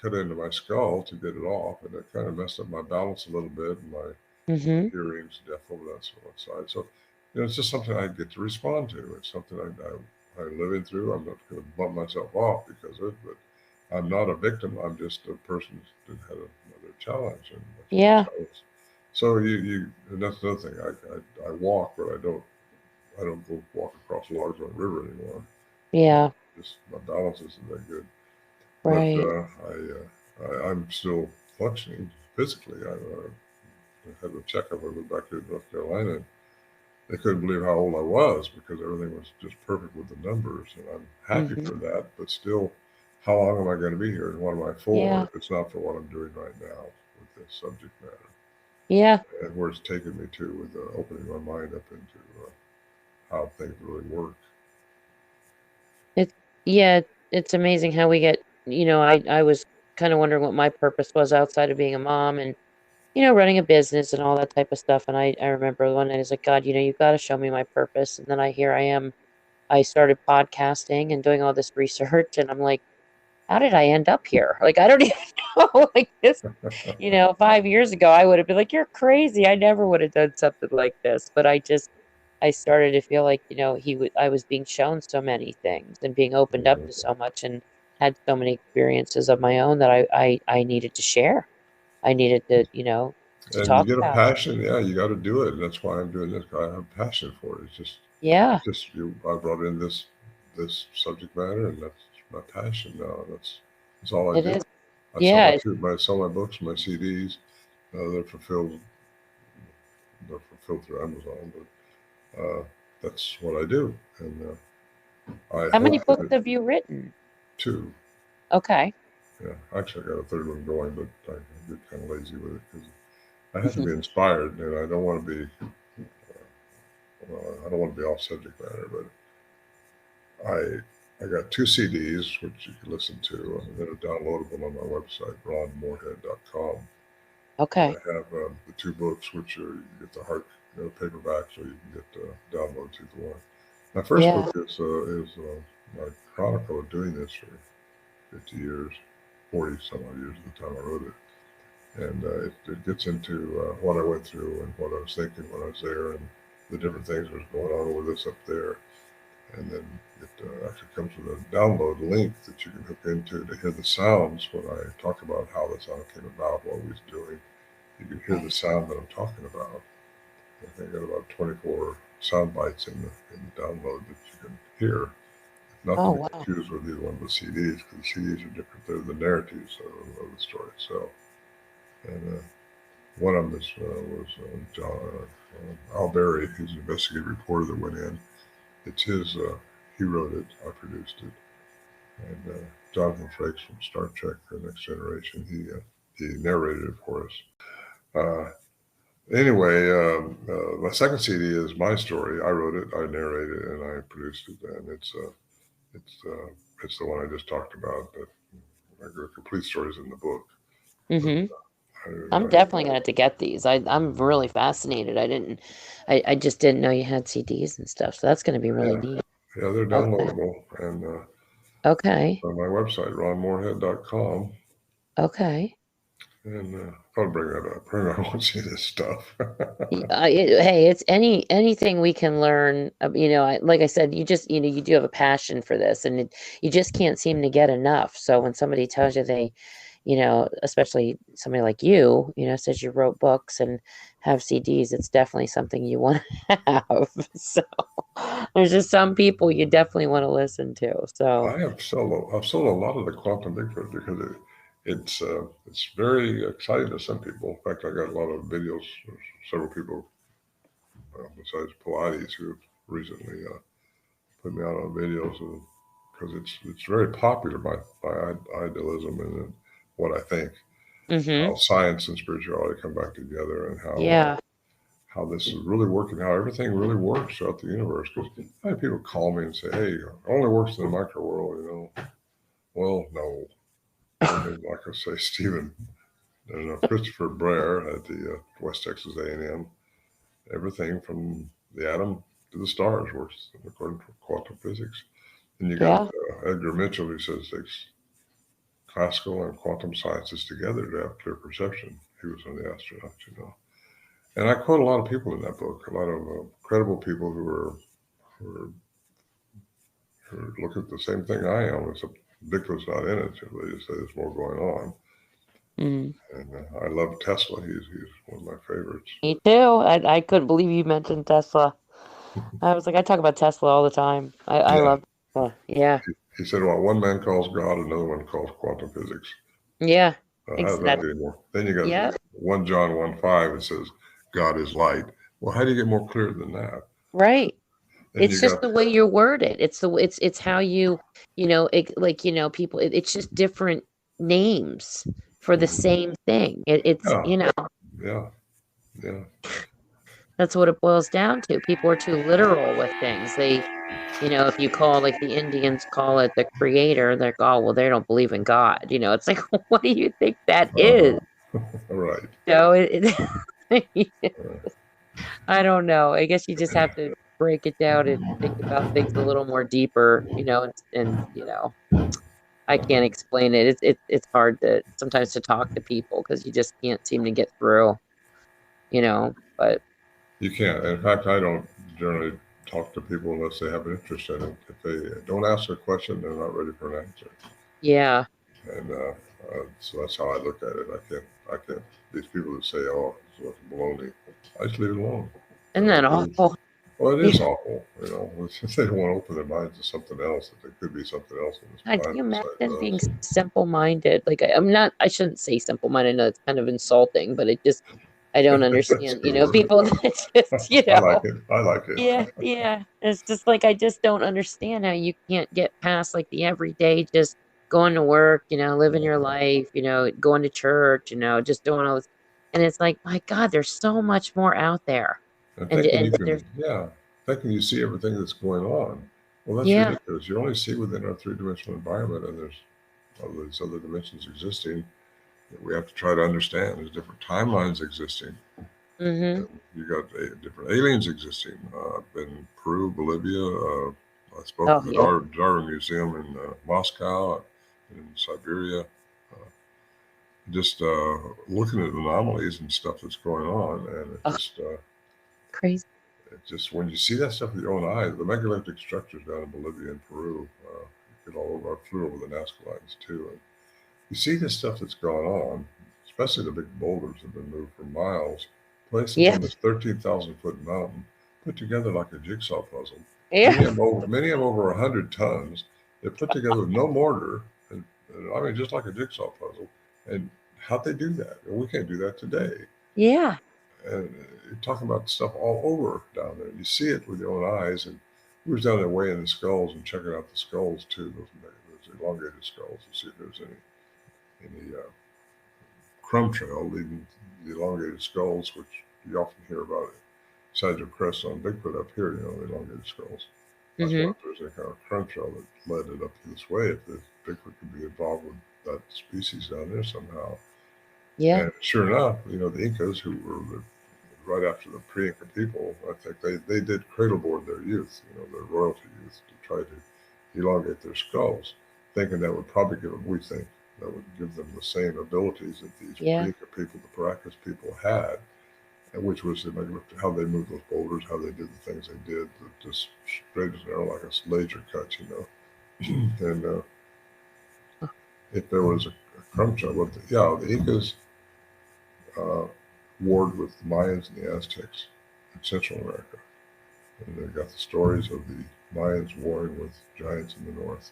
cut into my skull to get it off, and it kind of messed up my balance a little bit, and my Mm-hmm. hearing's deaf over that one side. So it's just something I get to respond to. It's something I'm living through. I'm not going to bump myself off because of it, but I'm not a victim. I'm just a person that had another challenge, and that's what Yeah. the challenge. So and that's another thing. I walk, but I don't go walk across logs on a river anymore. Yeah. Just my balance isn't that good. But Right. I'm still functioning physically. I had a checkup. I moved back here to North Carolina. And they couldn't believe how old I was because everything was just perfect with the numbers, and I'm happy Mm-hmm. for that. But still, how long am I going to be here? And what am I for Yeah. if it's not for what I'm doing right now the subject matter. Yeah. And where it's taken me to with opening my mind up into how things really work. It's amazing how we get, I was kind of wondering what my purpose was outside of being a mom and, running a business and all that type of stuff. And I remember one night I was like, God, you've got to show me my purpose. And then here I am. I started podcasting and doing all this research and I'm like, how did I end up here? Like, I don't even know. Like this, 5 years ago, I would have been like, you're crazy. I never would have done something like this. But I started to feel like, I was being shown so many things and being opened up to so much and had so many experiences of my own that I needed to share. I needed to, to And you talk get a about. passion, yeah, you got to do it. And that's why I'm doing this. I have passion for it. Yeah, I brought in this subject matter, and that's my passion now. That's all I it do. is. I Yeah, sell my books, my CDs. They're fulfilled through Amazon, but that's what I do. And I how many hope books have you written? 2. Okay. Yeah, actually, I got a 3rd one going, but I get kind of lazy with it because I have to be inspired, and I don't want to be. I don't want to be off subject matter, but I got 2 CDs which you can listen to that are downloadable on my website, ronmoorhead.com. Okay. I have the 2 books, which are you get the hard paperback, so you can get download to the one. My first book is my chronicle of doing this for 50 years, 40 some odd years at the time I wrote it, and it gets into what I went through and what I was thinking when I was there, and the different things that was going on with us up there. And then it actually comes with a download link that you can hook into to hear the sounds when I talk about how the sound came about, what we was doing. You can hear the sound that I'm talking about. I think I got about 24 sound bites in the download that you can hear. Not to be confused with either one of the CDs, because the CDs are different. They're the narratives of the story itself. And one of them was John Al Berry, who's an investigative reporter that went in. It's his. He wrote it. I produced it. And Jonathan Frakes from Star Trek: The Next Generation. He narrated it for us. Anyway, my second CD is my story. I wrote it, I narrated it, and I produced it. And it's the one I just talked about. That the complete story is in the book. Mm-hmm. I'm definitely gonna have to get these. I'm really fascinated. I just didn't know you had CDs and stuff. So that's gonna be really neat. Yeah, they're downloadable. And Okay. on my website, ronmorehead.com. Okay. And I'll bring that up. I won't see this stuff. Hey, it's anything we can learn. Like I said, you just you do have a passion for this, and you just can't seem to get enough. So when somebody tells you they, especially somebody like you, says you wrote books and have CDs, it's definitely something you want to have. So there's just some people you definitely want to listen to. So I've sold a lot of the quantum Bigfoot because it's very exciting to some people. In fact, I got a lot of videos. Several people besides Pilates who recently put me out on videos because it's very popular. My idealism and what I think, how science and spirituality come back together, and how this is really working, how everything really works throughout the universe. Because I have people call me and say, "Hey, it only works in the micro world," Well, no. I mean, like I say, Stephen, Christopher Blair at the West Texas A&M, everything from the atom to the stars works according to quantum physics. And you got Edgar Mitchell, who says it takes classical and quantum sciences together to have clear perception. He was one of the astronauts. And I quote a lot of people in that book, a lot of credible people who are looking at the same thing I am, except Bigfoot's not in it. They just say there's more going on. And I love Tesla. He's one of my favorites. Me too. I couldn't believe you mentioned Tesla. I was like, I talk about Tesla all the time. I love Tesla. Yeah. He said, well, one man calls God, another one calls quantum physics. Yeah. How does that get more? Then you got 1 John 1:5. It says, God is light. Well, how do you get more clear than that? Right. It's just the way you word it. It's how you, people, it's just different names for the same thing. It's, Yeah, yeah, yeah. that's what it boils down to. People are too literal with things. They, if you call, like the Indians call it the creator, they're like, oh, well, they don't believe in God. It's like, what do you think that is? Right. I don't know. I guess you just have to break it down and think about things a little more deeper, and I can't explain it. It's hard to sometimes to talk to people because you just can't seem to get through, but You can't. In fact, I don't generally talk to people unless they have an interest in it. If they don't ask a question, they're not ready for an answer. yeah. And so that's how I look at it. I can't. These people that say, "Oh, it's baloney," I just leave it alone. Isn't that awful? Well, it is awful. They don't want to open their minds to something else. That there could be something else in this God, planet can you besides imagine being us. simple-minded? Like I'm not. I shouldn't say simple-minded. I know it's kind of insulting, but I don't That's understand. a good word. People that just, I like it. I like it. yeah. It's just like I just don't understand how you can't get past like the everyday, just going to work, living your life, going to church, just doing all this, and it's like, my God, there's so much more out there, And and thinking you there's can, yeah, thinking you see everything that's going on. Well, that's yeah, ridiculous. You only see within our three-dimensional environment, and there's all these other dimensions existing that we have to try to understand. There's different timelines existing. mm-hmm. You got different aliens existing. I've been in Peru, Bolivia. I spoke Oh at the yeah, Darwin Museum in Moscow, in Siberia. Just looking at anomalies and stuff that's going on, and oh, crazy, it just when you see that stuff with your own eyes, the megalithic structures down in Bolivia and Peru, you get all over. I flew over the Nazca lines too, and you see this stuff that's going on, especially the big boulders that have been moved for miles, placed yeah, upon this 13,000-foot mountain, put together like a jigsaw puzzle. yeah, Many of them over 100 tons. They're put together with no mortar, and I mean just like a jigsaw puzzle. And how'd they do that? Well, we can't do that today. yeah, And you're talking about stuff all over down there. You see it with your own eyes. And we was down there weighing the skulls and checking out the skulls too, those elongated skulls, to see if there's any crumb trail leading to the elongated skulls, which you often hear about it. Besides your crest on Bigfoot up here, the elongated skulls. I was mm-hmm. wondering if there's any kind of crumb trail that led it up this way, if the Bigfoot could be involved with that species down there somehow. Yeah, And sure enough, the Incas, who were right after the pre-Inca people, I think they did cradleboard their youth, their royalty youth, to try to elongate their skulls, thinking that would probably give them, we think, that would give them the same abilities that these yeah, pre-Inca people, the Paracas people, had, and which was how they moved those boulders, how they did the things they did, just straight as narrow like a laser cut, and if there was a crumb trail, the Incas warred with the Mayans and the Aztecs in Central America. And they got the stories of the Mayans warring with giants in the north.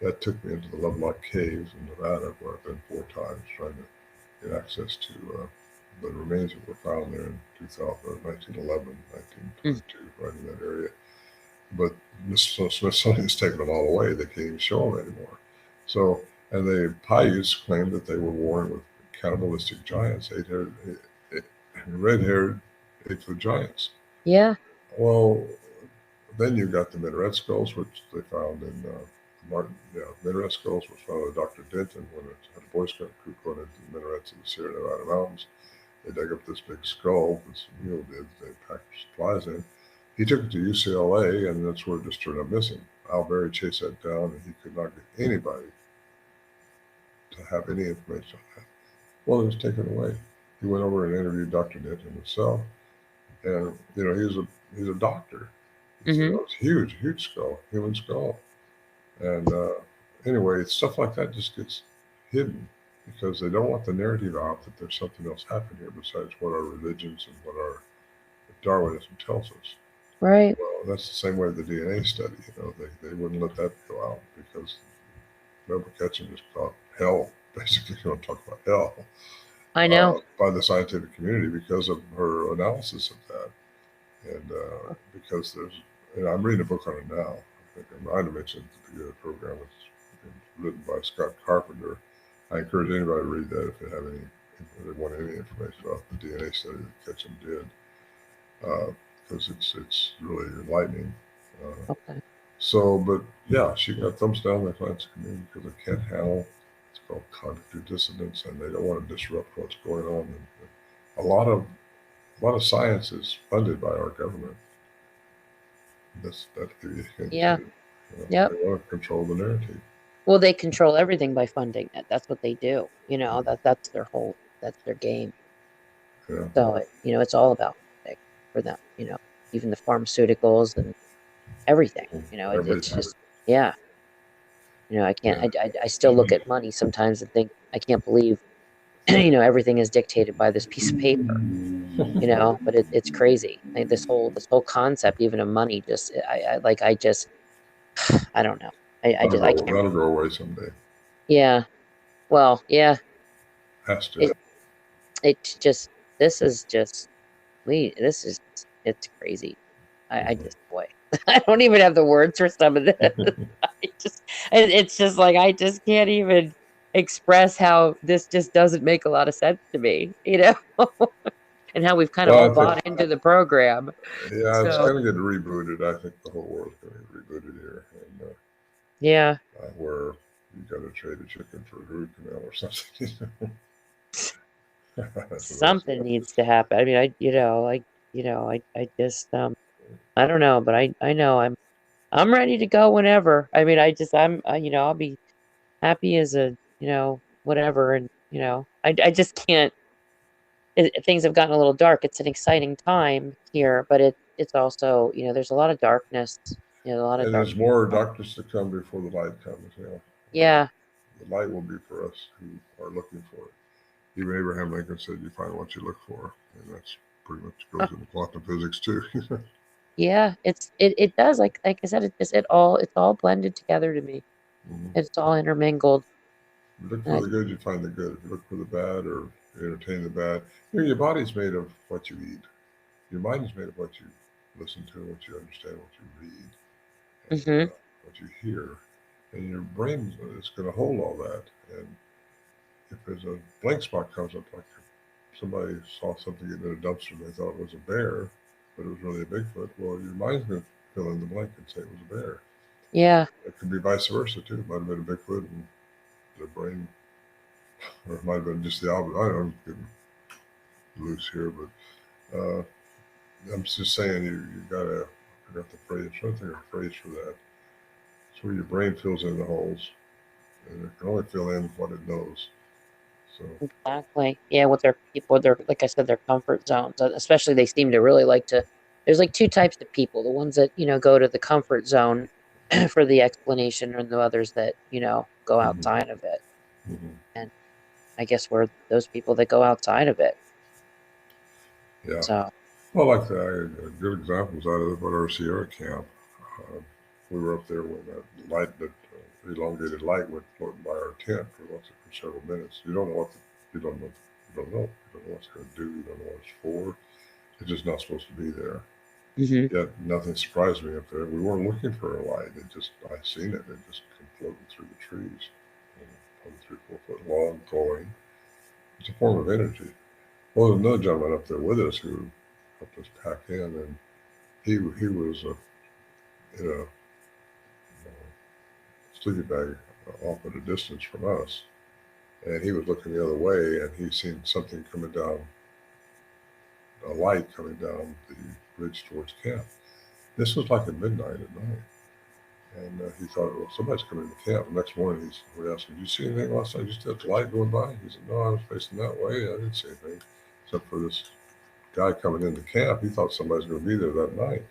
That took me into the Lovelock Caves in Nevada, where I've been 4 times trying to get access to the remains that were found there in 1911, 1922, right in that area. But Smithsonian's taken them all away. They can't even show them anymore. So, and the Paiutes claimed that they were warring with cannibalistic giants, red-haired 8-foot giants. yeah, Well, then you got the minaret skulls, which they found in Martin. Yeah, minaret skulls was found by Dr. Denton when it had a Boy Scout crew going into the minarets of the Sierra Nevada mountains. They dug up this big skull, this mule did. They packed supplies in. He took it to UCLA, and that's where it just turned up missing. Al Berry chased that down, and he could not get anybody to have any information on that. Well, it was taken away. He went over and interviewed Dr. Denton himself, and he's a doctor. mm-hmm. It's a huge skull, human skull, and anyway, stuff like that just gets hidden because they don't want the narrative out that there's something else happening here besides what our religions and what our Darwinism tells us. Right. Well, that's the same way with the DNA study. They wouldn't let that go out because Melba Ketchum just thought hell. Basically, you want to talk about hell. I know. By the scientific community because of her analysis of that, and because I'm reading a book on it now. I think I might have mentioned at the beginning of the program. It's written by Scott Carpenter, I encourage anybody to read that if they have any, if they want any information about the DNA study that Ketchum did, because it's really enlightening. Okay. So, but yeah, she got thumbs down the science community because they can't handle. It's called cognitive dissonance, and they don't want to disrupt what's going on. And a lot of science is funded by our government. That could be a hint Yeah. too. Yep. They want to control the narrative. Well, they control everything by funding it. That's what they do. That's their game. Yeah. So, it's all about funding for them, even the pharmaceuticals and everything, it's just, yeah. I can't, I still look at money sometimes and think, I can't believe, everything is dictated by this piece of paper, but it's crazy. Like this whole concept, even of money, just, I just, I don't know. I can't. That'll go away someday. Yeah. Well, yeah. Has to. It's just, this is it's crazy. I just, boy, I don't even have the words for some of this. It's just like, I just can't even express how this just doesn't make a lot of sense to me, and how we've kind of all bought into the program. Yeah, it's going to get rebooted. I think the whole world's going to get rebooted here. And, yeah. Where you got to trade a chicken for a root canal or something. Something needs to happen. I mean, I just, I don't know, but I know I'm ready to go whenever. I mean, I'll be happy as a, whatever. And, I just can't, things have gotten a little dark. It's an exciting time here, but it's also, there's a lot of darkness. A lot of and there's more darkness to come before the light comes. Yeah. The light will be for us who are looking for it. Even Abraham Lincoln said, "You find what you look for," and that's pretty much goes into quantum physics too. Yeah, it does. Like I said, it's all blended together to me. Mm-hmm. It's all intermingled. If you look for the good, you find the good. If you look for the bad or entertain the bad, your body's made of what you eat. Your mind is made of what you listen to, what you understand, what you read, and what you hear. And your brain is going to hold all that. And if there's a blank spot comes up, like somebody saw something in a dumpster and they thought it was a bear, but it was really a Bigfoot, well, your mind's going to fill in the blank and say it was a bear. Yeah. It could be vice versa, too. It might have been a Bigfoot and the brain, or it might have been just the opposite. I don't know, I'm getting loose here, but I'm just saying you got to, I forgot the phrase, I'm trying to think of a phrase for that. It's where your brain fills in the holes, and it can only fill in what it knows. So. Exactly. Yeah, with their people, like I said, their comfort zones. Especially, they seem to really like to. There's like two types of people: the ones that go to the comfort zone for the explanation, and the others that go outside of it. Mm-hmm. And I guess we're those people that go outside of it. Yeah. So. Well, like that, a good example was out of our Sierra camp. We were up there when that light, that elongated light, went floating by our tent for several minutes. You don't know you don't know what it's going to do. You don't know what it's for. It's just not supposed to be there. Mm-hmm. Yet nothing surprised me up there. We weren't looking for a light. I seen it. It just came floating through the trees, probably 3-4 foot long, glowing. It's a form of energy. Well, there's another gentleman up there with us who helped us pack in, and he was in a sleeping bag off at a distance from us, and he was looking the other way, and he seen something coming down, a light coming down the ridge towards camp. This was like at midnight at night, and he thought, well, somebody's coming to camp. The next morning, we asked him, "Did you see anything last night? Just that light going by?" He said, "No, I was facing that way. I didn't see anything except for this guy coming into camp. He thought somebody's going to be there that night."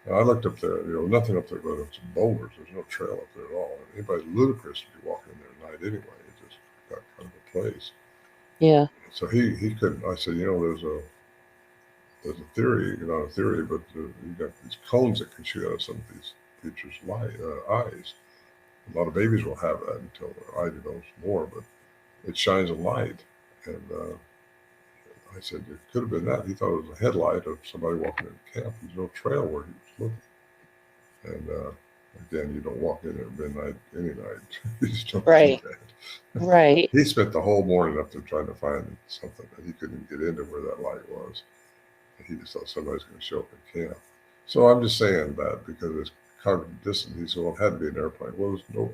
And I looked up there, nothing up there but some boulders. There's no trail up there at all. Anybody ludicrous to be walking in there at night anyway. It just got kind of a place. Yeah. So he couldn't. I said, there's a theory, not a theory, but you got these cones that can shoot out of some of these creatures' eyes. A lot of babies will have that until their eye develops more, but it shines a light. And I said, it could have been that. He thought it was a headlight of somebody walking in camp. There's no trail where he was looking. And Again, you don't walk in there at midnight any night. You just don't Right. do that. Right. He spent the whole morning up there trying to find something, and he couldn't get into where that light was. He just thought somebody's going to show up in camp. So I'm just saying that because it's cognitive dissonance. He said, well, it had to be an airplane. Well, there's no,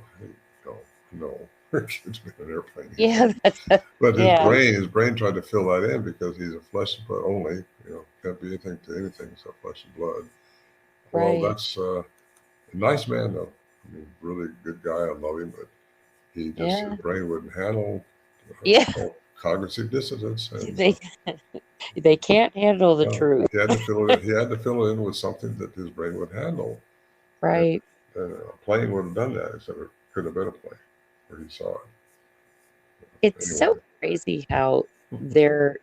no. It can't be an airplane. Yeah. But Yeah. his brain tried to fill that in because he's a flesh and blood only. Can't be anything to anything except flesh and blood. Well, Right. that's a nice man, though. I mean, really good guy. I love him, but he just Yeah. his brain wouldn't handle Yeah. cognitive dissonance, and They can't handle the truth. he had to fill it. He had to fill it in with something that his brain would handle. Right. And a plane would have done that, except it could have been a plane where he saw it. It's so crazy how they're,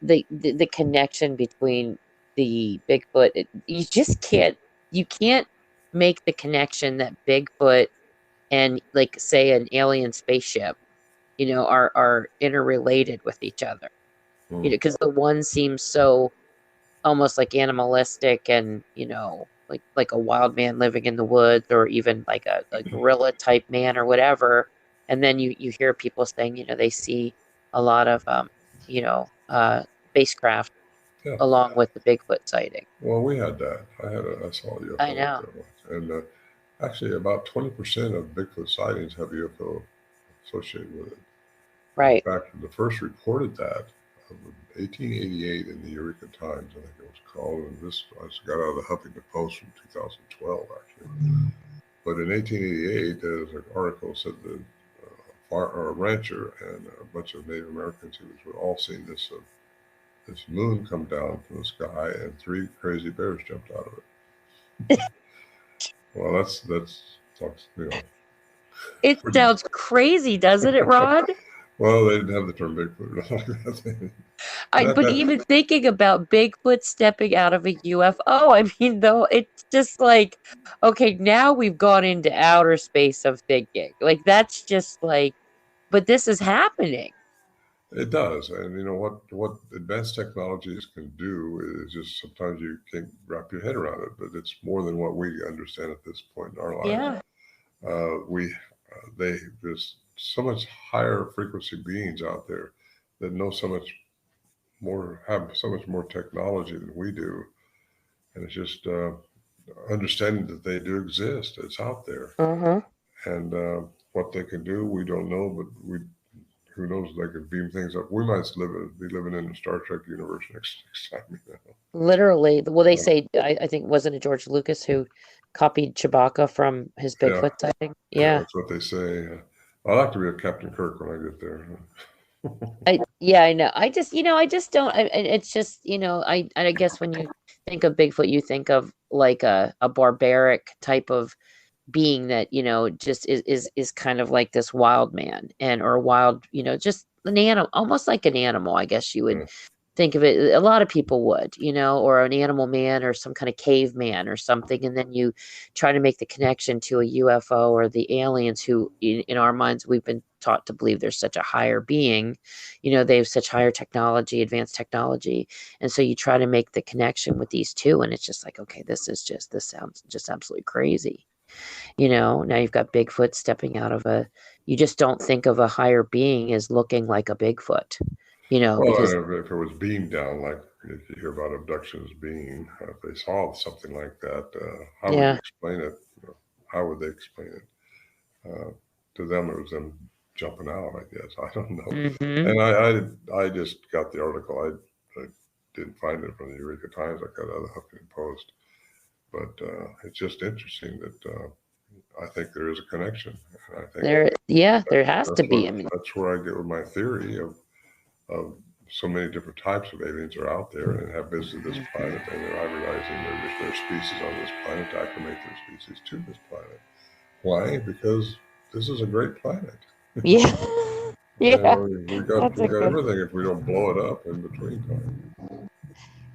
the connection between the Bigfoot, you can't make the connection that Bigfoot and, like, say, an alien spaceship, are interrelated with each other. Because the one seems so almost like animalistic and, like a wild man living in the woods, or even like a gorilla type man or whatever. And then you hear people saying, they see a lot of, spacecraft along with the Bigfoot sighting. Well, we had that. I saw a UFO. I know. And actually, about 20% of Bigfoot sightings have UFO associated with it. Right. In fact, the first reported that in 1888 in the Eureka Times, I think it was called, and this I got out of the Huffington Post from 2012, actually. But in 1888, there's an article said that a rancher and a bunch of Native Americans who had all seen this moon come down from the sky, and 3 crazy bears jumped out of it. Well, that's It sounds crazy, doesn't it, Ron? Well, they didn't have the term Bigfoot. But even thinking about Bigfoot stepping out of a UFO, I mean, though, it's just like, okay, now we've gone into outer space of thinking. Like, that's just like, but this is happening. It does. And what advanced technologies can do is just sometimes you can't wrap your head around it, but it's more than what we understand at this point in our life. Yeah. There's so much higher frequency beings out there that know so much more, have so much more technology than we do. And it's just understanding that they do exist. It's out there. And what they can do, we don't know, but who knows, they could beam things up. We might be living in the Star Trek universe next time. Literally. Well, they say, I think, wasn't it George Lucas who copied Chewbacca from his Bigfoot sighting? Yeah. That's what they say. I like to be a Captain Kirk when I get there. I know. I just don't. It's just, I guess when you think of Bigfoot, you think of like a barbaric type of being that, just is kind of like this wild man or wild, just an animal, almost like an animal, I guess you would think of it. A lot of people would, or an animal man or some kind of caveman or something. And then you try to make the connection to a UFO or the aliens who, in our minds, we've been taught to believe there's such a higher being, they have such higher technology, advanced technology. And so you try to make the connection with these two. And it's just like, okay, this sounds just absolutely crazy. Now you've got Bigfoot stepping out of you just don't think of a higher being as looking like a Bigfoot, Well, because if it was beamed down, like if you hear about abductions being, if they saw something like that, how would you explain it? How would they explain it? To them, it was them jumping out, I guess. I don't know. And I just got the article. I didn't find it from the Eureka Times. I got it out of the Huffington Post. But it's just interesting that I think there is a connection. And I think there has to be. That's where I get with my theory of so many different types of aliens are out there and have visited this planet, and they're hybridizing their species on this planet to acclimate their species to this planet. Why? Because this is a great planet. Yeah. Yeah. We got everything if we don't blow it up in between time.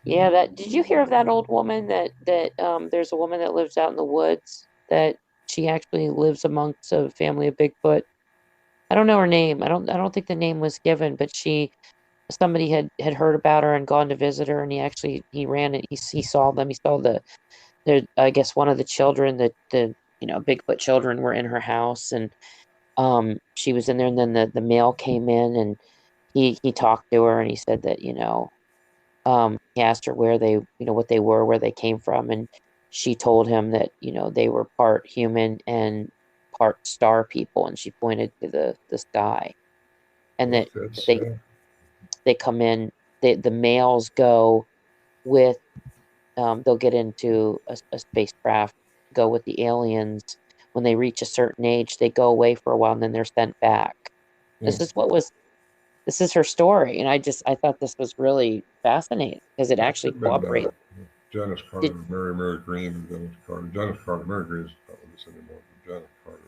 Yeah, did you hear of that old woman that there's a woman that lives out in the woods that she actually lives amongst a family of Bigfoot? I don't know her name. I don't think the name was given, but somebody had heard about her and gone to visit her, and he ran it. He saw them. He saw the there, I guess one of the children, the Bigfoot children, were in her house, and she was in there, and then the male came in, and he talked to her, and he said that he asked her where they, what they were, where they came from, and she told him that they were part human and part star people, and she pointed to the sky, and Well, that that's, they they come in, the males go with, they'll get into a spacecraft, go with the aliens. When they reach a certain age, they go away for a while, and then they're sent back. hmm. This is this is her story, and I thought this was really fascinating because it There actually have been corroborates. Janice Did, Carter, Mary Green, and Janice Carter. Janice Carter, Mary Green is not with us anymore, but Janice Carter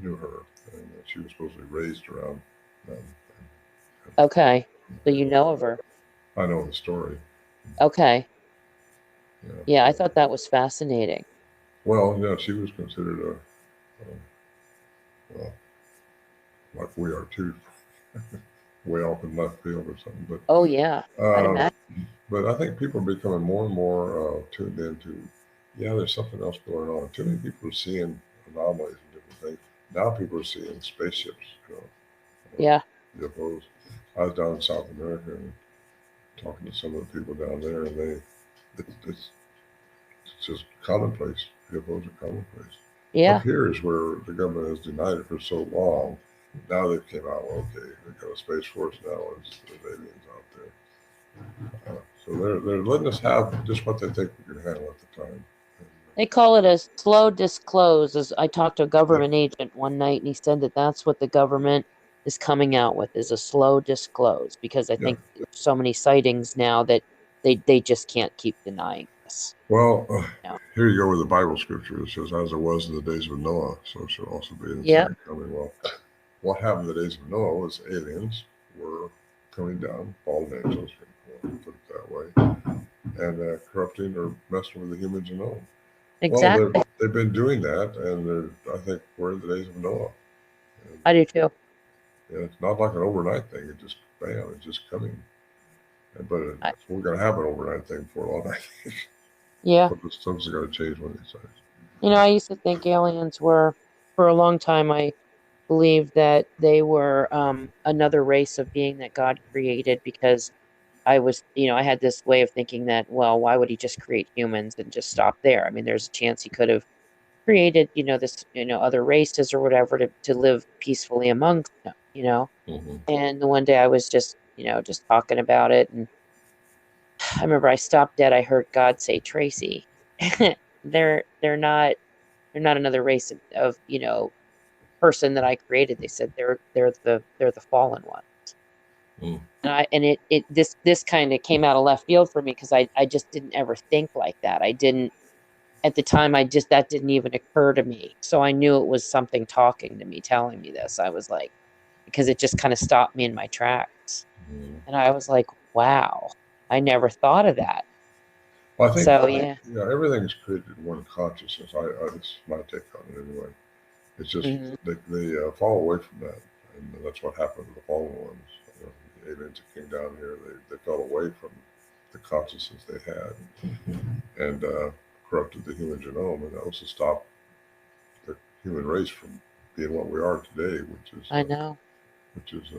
knew her, and she was supposedly raised around them. okay, so And of her. I know the story. Okay, Yeah. yeah, I thought that was fascinating. Well, yeah, she was considered well, like we are too, way off in left field or something. Oh yeah, I'd Uh, imagine. but I think people are becoming more and more tuned into, yeah, there's something else going on. Too many people are seeing anomalies and different things. Now people are seeing spaceships, Yeah, UFOs. I was down in South America and talking to some of the people down there, and it's just commonplace. UFOs are commonplace. Up yeah, here is where the government has denied it for so long. Now they've came out, well, okay, they've got a space force now, and there's aliens out there. So they're letting us have just what they think we can handle at the time. they call it a slow disclose. As I talked to a Yep, government agent one night, and he said that that's what the government is coming out with, is a slow disclose, because I yep. think there's so many sightings now that they just can't keep denying this. Well, No. here you go with the Bible scripture. It says, as it was in the days of Noah, so it should also be in the Yep, second coming. Well, what happened in the days of Noah was aliens were coming down, fallen angels, put it that way, and corrupting or messing with the human genome. Well, exactly. they've been doing that, and I think we're in the days of Noah. And, I do too. it's not like an overnight thing. It just, bam, it's just coming. But I, we're going to have an overnight thing for a long time. yeah. But something's got to change one of these days. I used to think aliens were, for a long time, I believed that they were another race of being that God created, because I was, I had this way of thinking that, well, why would he just create humans and just stop there? I mean, there's a chance he could have created, this, other races or whatever to live peacefully amongst them. Mm-hmm. And the one day I was just, just talking about it. And I remember I stopped dead. I heard God say, Tracy, they're not, another race of, person that I created. They said they're the fallen one. Mm. And this kind of came out of left field for me, because I just didn't ever think like that. I didn't at the time. That didn't even occur to me. So I knew it was something talking to me, telling me this. I was like, because it just kind of stopped me in my tracks, Mm. and I was like, wow, I never thought of that. Well, I think, So yeah, everything's created in one consciousness. That's my take on it anyway. It's just hmm they fall away from that, and that's what happened to the fallen ones. The aliens that came down here, they fell away from the consciousness they had, and corrupted the human genome, and that was to stop the human race from being what we are today, I know. which is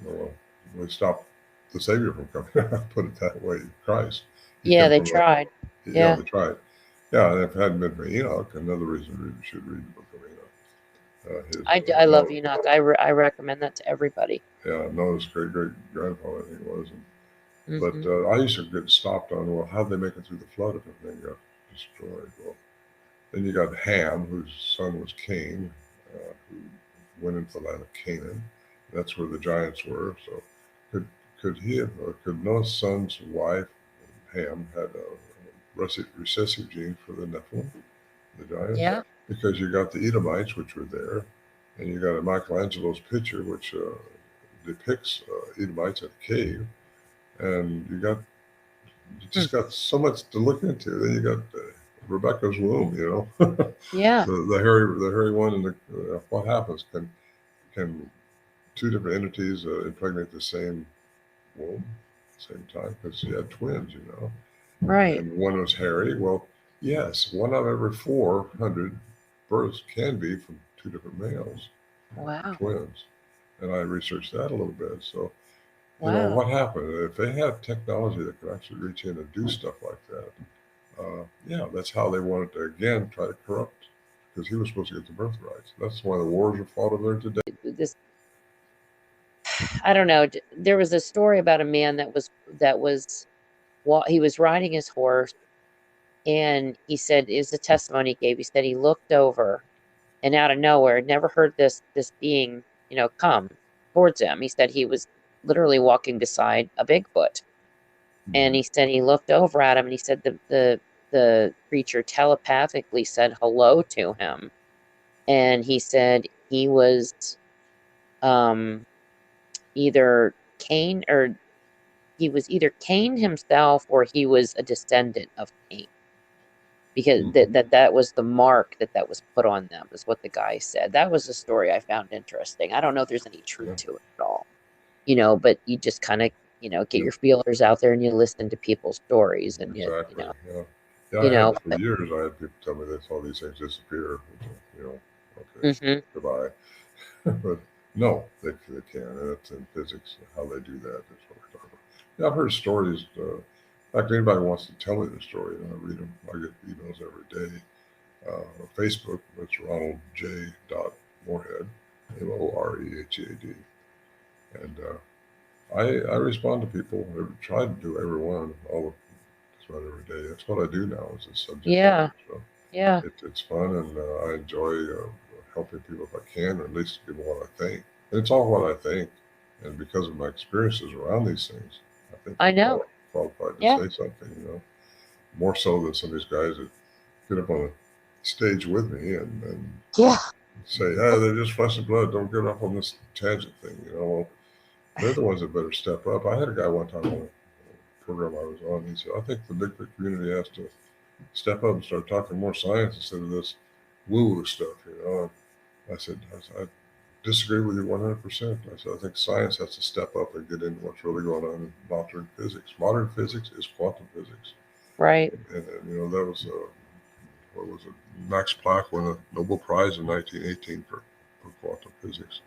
well, they stopped the Savior from coming. Put it that way, Christ. He Yeah, came they from tried. yeah, Yeah, they tried. Yeah, and if it hadn't been for Enoch, another reason we should read the book of Enoch. I His love Enoch. I recommend that to everybody. Noah's great great grandfather, I think it was. But hmm I used to get stopped on, well, how'd they make it through the flood if everything got destroyed? Well, then you got Ham, whose son was Cain, who went into the land of Canaan. That's where the giants were. So could Noah's son's wife, Ham, had a recessive gene for the Nephilim, the giants? Yeah. Because you got the Edomites, which were there, and you got a Michelangelo's picture, which depicts Edomites at a cave, and you just got so much to look into. Then you got Rebecca's womb, Yeah. the hairy one, and what happens? Can two different entities impregnate the same womb at the same time? Because she had twins, Right. and one was hairy. Well, yes, one out of every 400 births can be from two different males, Wow. twins. And I researched that a little bit. So, Wow. what happened? If they had technology that could actually reach in and do stuff like that, yeah, that's how they wanted to, again, try to corrupt, because he was supposed to get the birthrights. That's why the wars are fought over there today. This, I don't know. There was a story about a man he was riding his horse, and he said, it was a testimony he gave. He said he looked over, and out of nowhere, never heard this being, come towards him. He said he was literally walking beside a Bigfoot, and he said he looked over at him, and he said the creature telepathically said hello to him, and he said he was either Cain, or he was either Cain himself, or he was a descendant of Cain, because that was the mark that was put on them, is what the guy said. That was a story I found interesting. I don't know if there's any truth to it at all, but you just kind of, get your feelers out there and you listen to people's stories, and Exactly. I know, had for years. I had people tell me they saw these things disappear. Okay, goodbye. But no, they can. And it's in physics how they do that. That's what we're talking about. Yeah, I've heard stories. In fact, anybody wants to tell me their story, and I read them. I get emails every day. On Facebook, it's Ronald J. Moorhead, Morehead, and I respond to people. I try to do every one, just about every day. That's what I do now. Is a subject. Yeah. So Yeah. it's fun, and I enjoy helping people if I can, or at least give them what I think. And it's all what I think, and because of my experiences around these things, I think I know. I'm qualified to say something. More so than some of these guys that get up on a stage with me and say, they're just flesh and blood. Don't get up on this tangent thing. Well, they're the ones that better step up. I had a guy one time on a program I was on. He said, I think the Bigfoot community has to step up and start talking more science instead of this woo-woo stuff. I said, I disagree with you 100%. I said, I think science has to step up and get into what's really going on in modern physics. Modern physics is quantum physics. Right. And that was what was it? Max Planck won a Nobel Prize in 1918 for quantum physics.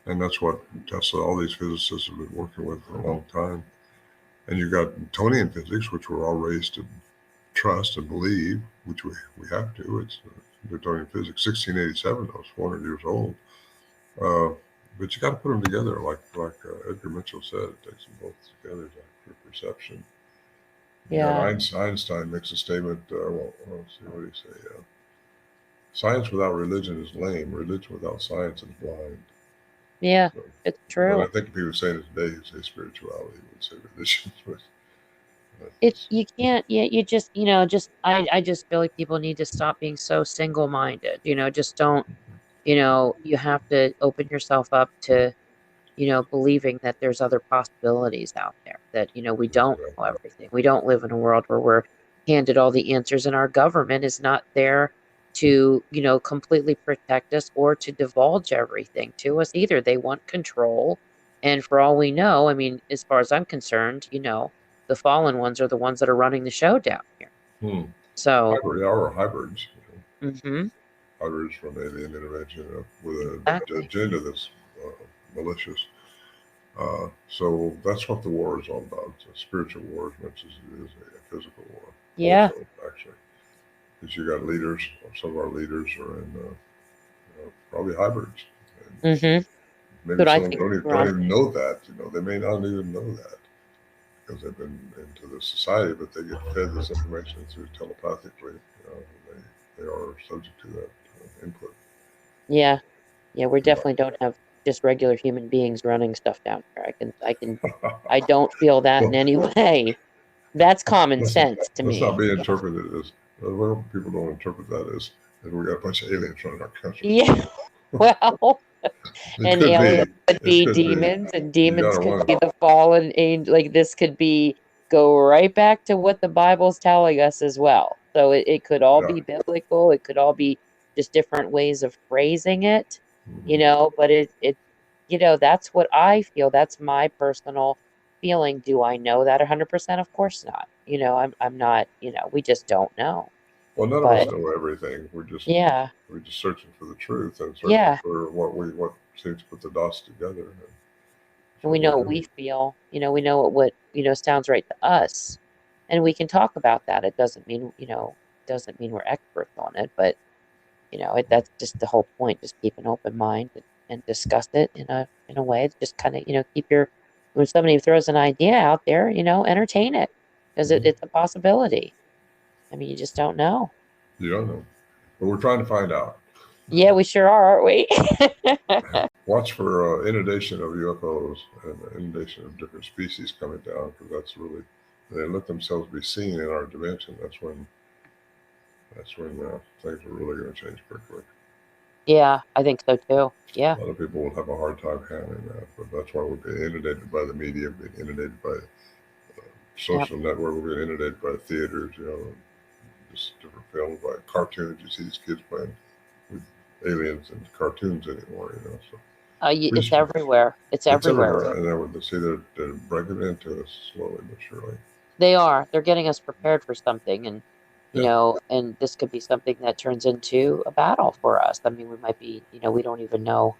And that's what Tesla, all these physicists have been working with for a long time. And you got Newtonian physics, which we're all raised to trust and believe, which we have to. It's Newtonian physics, 1687, that was 400 years old. But you got to put them together, like Edgar Mitchell said, it takes them both together for perception. Yeah. Einstein makes a statement, let's see, what do you say? Science without religion is lame. Religion without science is blind. Yeah, so, it's true. But I think if he was saying it today, he'd say spirituality, he would say religion. You can't, you just, I just feel like people need to stop being so single-minded, just don't, you have to open yourself up to, believing that there's other possibilities out there, that, we don't know everything. We don't live in a world where we're handed all the answers, and our government is not there to, completely protect us or to divulge everything to us either. They want control. And for all we know, I mean, as far as I'm concerned, the fallen ones are the ones that are running the show down here. So, or hybrids. Hybrids from alien intervention with an agenda that's malicious. So that's what the war is all about. It's a spiritual war as much as it is a physical war. Yeah. Also, actually, because you got leaders. Some of our leaders are in probably hybrids. And maybe some don't even know that. They may not even know that because they've been into the society, but they get fed this information through telepathically. They are subject to that input. Yeah, we definitely don't have just regular human beings running stuff down here. I don't feel that in any way. That's common sense to me. Let's not be interpreted as, well, people don't interpret that as we got a bunch of aliens running our country. Yeah, well, and aliens could be demons, and demons could be the fallen angel. Like, this could go right back to what the Bible's telling us as well. So it could all be biblical. It could all be just different ways of phrasing it, but it that's what I feel. That's my personal feeling. Do I know that 100%? Of course not. I'm not, we just don't know. Well, none of us know everything. We're just searching for the truth and searching for what seems to put the dots together. And we know what we feel. We know what sounds right to us, and we can talk about that. It doesn't mean we're experts on it, but that's just the whole point. Just keep an open mind and discuss it in a way. Just kind of keep when somebody throws an idea out there, entertain it, because it's a possibility. I mean, you just don't know. You don't know, but we're trying to find out. Yeah, we sure are, aren't we? Watch for inundation of UFOs and inundation of different species coming down, because that's really, they let themselves be seen in our dimension. That's when things are really going to change quickly. Yeah, I think so too. Yeah. A lot of people will have a hard time handling that, but that's why we're being inundated by the media, being inundated by social network, we're being inundated by theaters, just different films, by cartoons. You see these kids playing with aliens and cartoons anymore, So it's everywhere. It's everywhere. And they're breaking into us slowly but surely. They are. They're getting us prepared for something, and and this could be something that turns into a battle for us. I mean, we might be, we don't even know.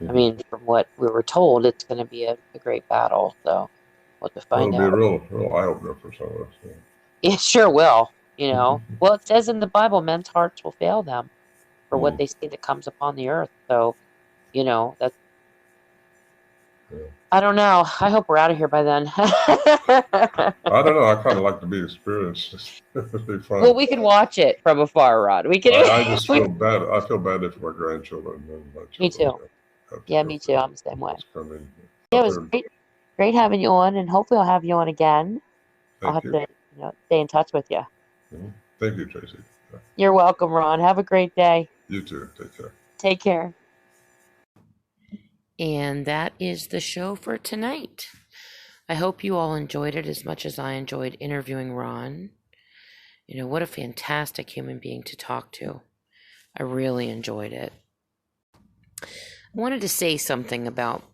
Mm-hmm. I mean, from what we were told, it's going to be a great battle. So we'll have to find out. It'll be a real eye opener for some of us. Yeah. It sure will. Well, it says in the Bible, men's hearts will fail them for what they see that comes upon the earth. So, that's. Yeah. I don't know. I hope we're out of here by then. I don't know. I kind of like to be experienced. It'd be fun. Well, we can watch it from afar, Ron. We can. I just feel bad. I feel bad for my grandchildren. And my children. Me too. Yeah, me too. I'm the same way. Yeah, it was great having you on, and hopefully I'll have you on again. I'll have to stay in touch with you. Mm-hmm. Thank you, Tracy. You're welcome, Ron. Have a great day. You too. Take care. Take care. And that is the show for tonight. I hope you all enjoyed it as much as I enjoyed interviewing Ron. What a fantastic human being to talk to. I really enjoyed it. I wanted to say something about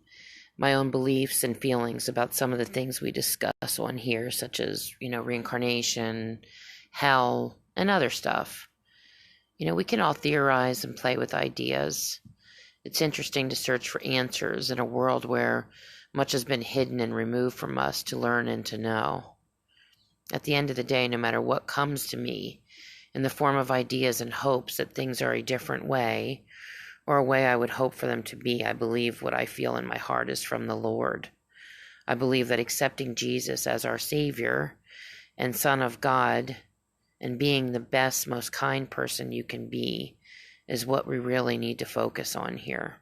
my own beliefs and feelings about some of the things we discuss on here, such as, reincarnation, hell, and other stuff. We can all theorize and play with ideas. It's interesting to search for answers in a world where much has been hidden and removed from us to learn and to know. At the end of the day, no matter what comes to me in the form of ideas and hopes that things are a different way, or a way I would hope for them to be, I believe what I feel in my heart is from the Lord. I believe that accepting Jesus as our Savior and Son of God and being the best, most kind person you can be is what we really need to focus on here.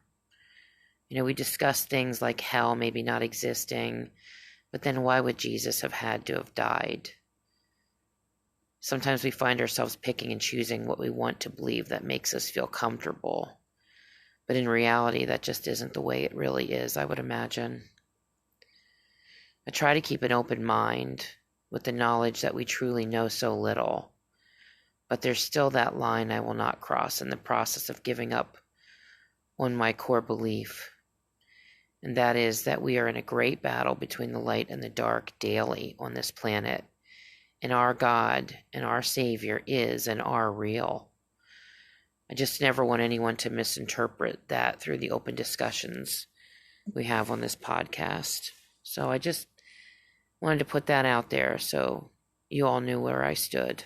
We discuss things like hell maybe not existing, but then why would Jesus have had to have died? Sometimes we find ourselves picking and choosing what we want to believe that makes us feel comfortable. But in reality, that just isn't the way it really is, I would imagine. I try to keep an open mind with the knowledge that we truly know so little. But there's still that line I will not cross in the process of giving up on my core belief. And that is that we are in a great battle between the light and the dark daily on this planet. And our God and our Savior is and are real. I just never want anyone to misinterpret that through the open discussions we have on this podcast. So I just wanted to put that out there so you all knew where I stood.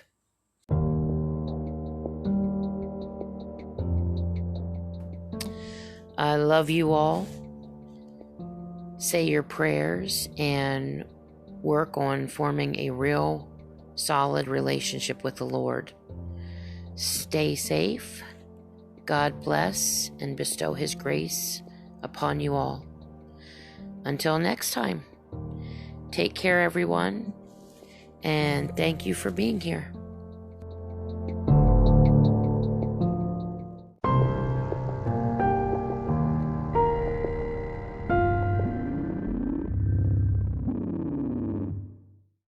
I love you all. Say your prayers and work on forming a real solid relationship with the Lord. Stay safe. God bless and bestow His grace upon you all. Until next time, take care, everyone, and thank you for being here.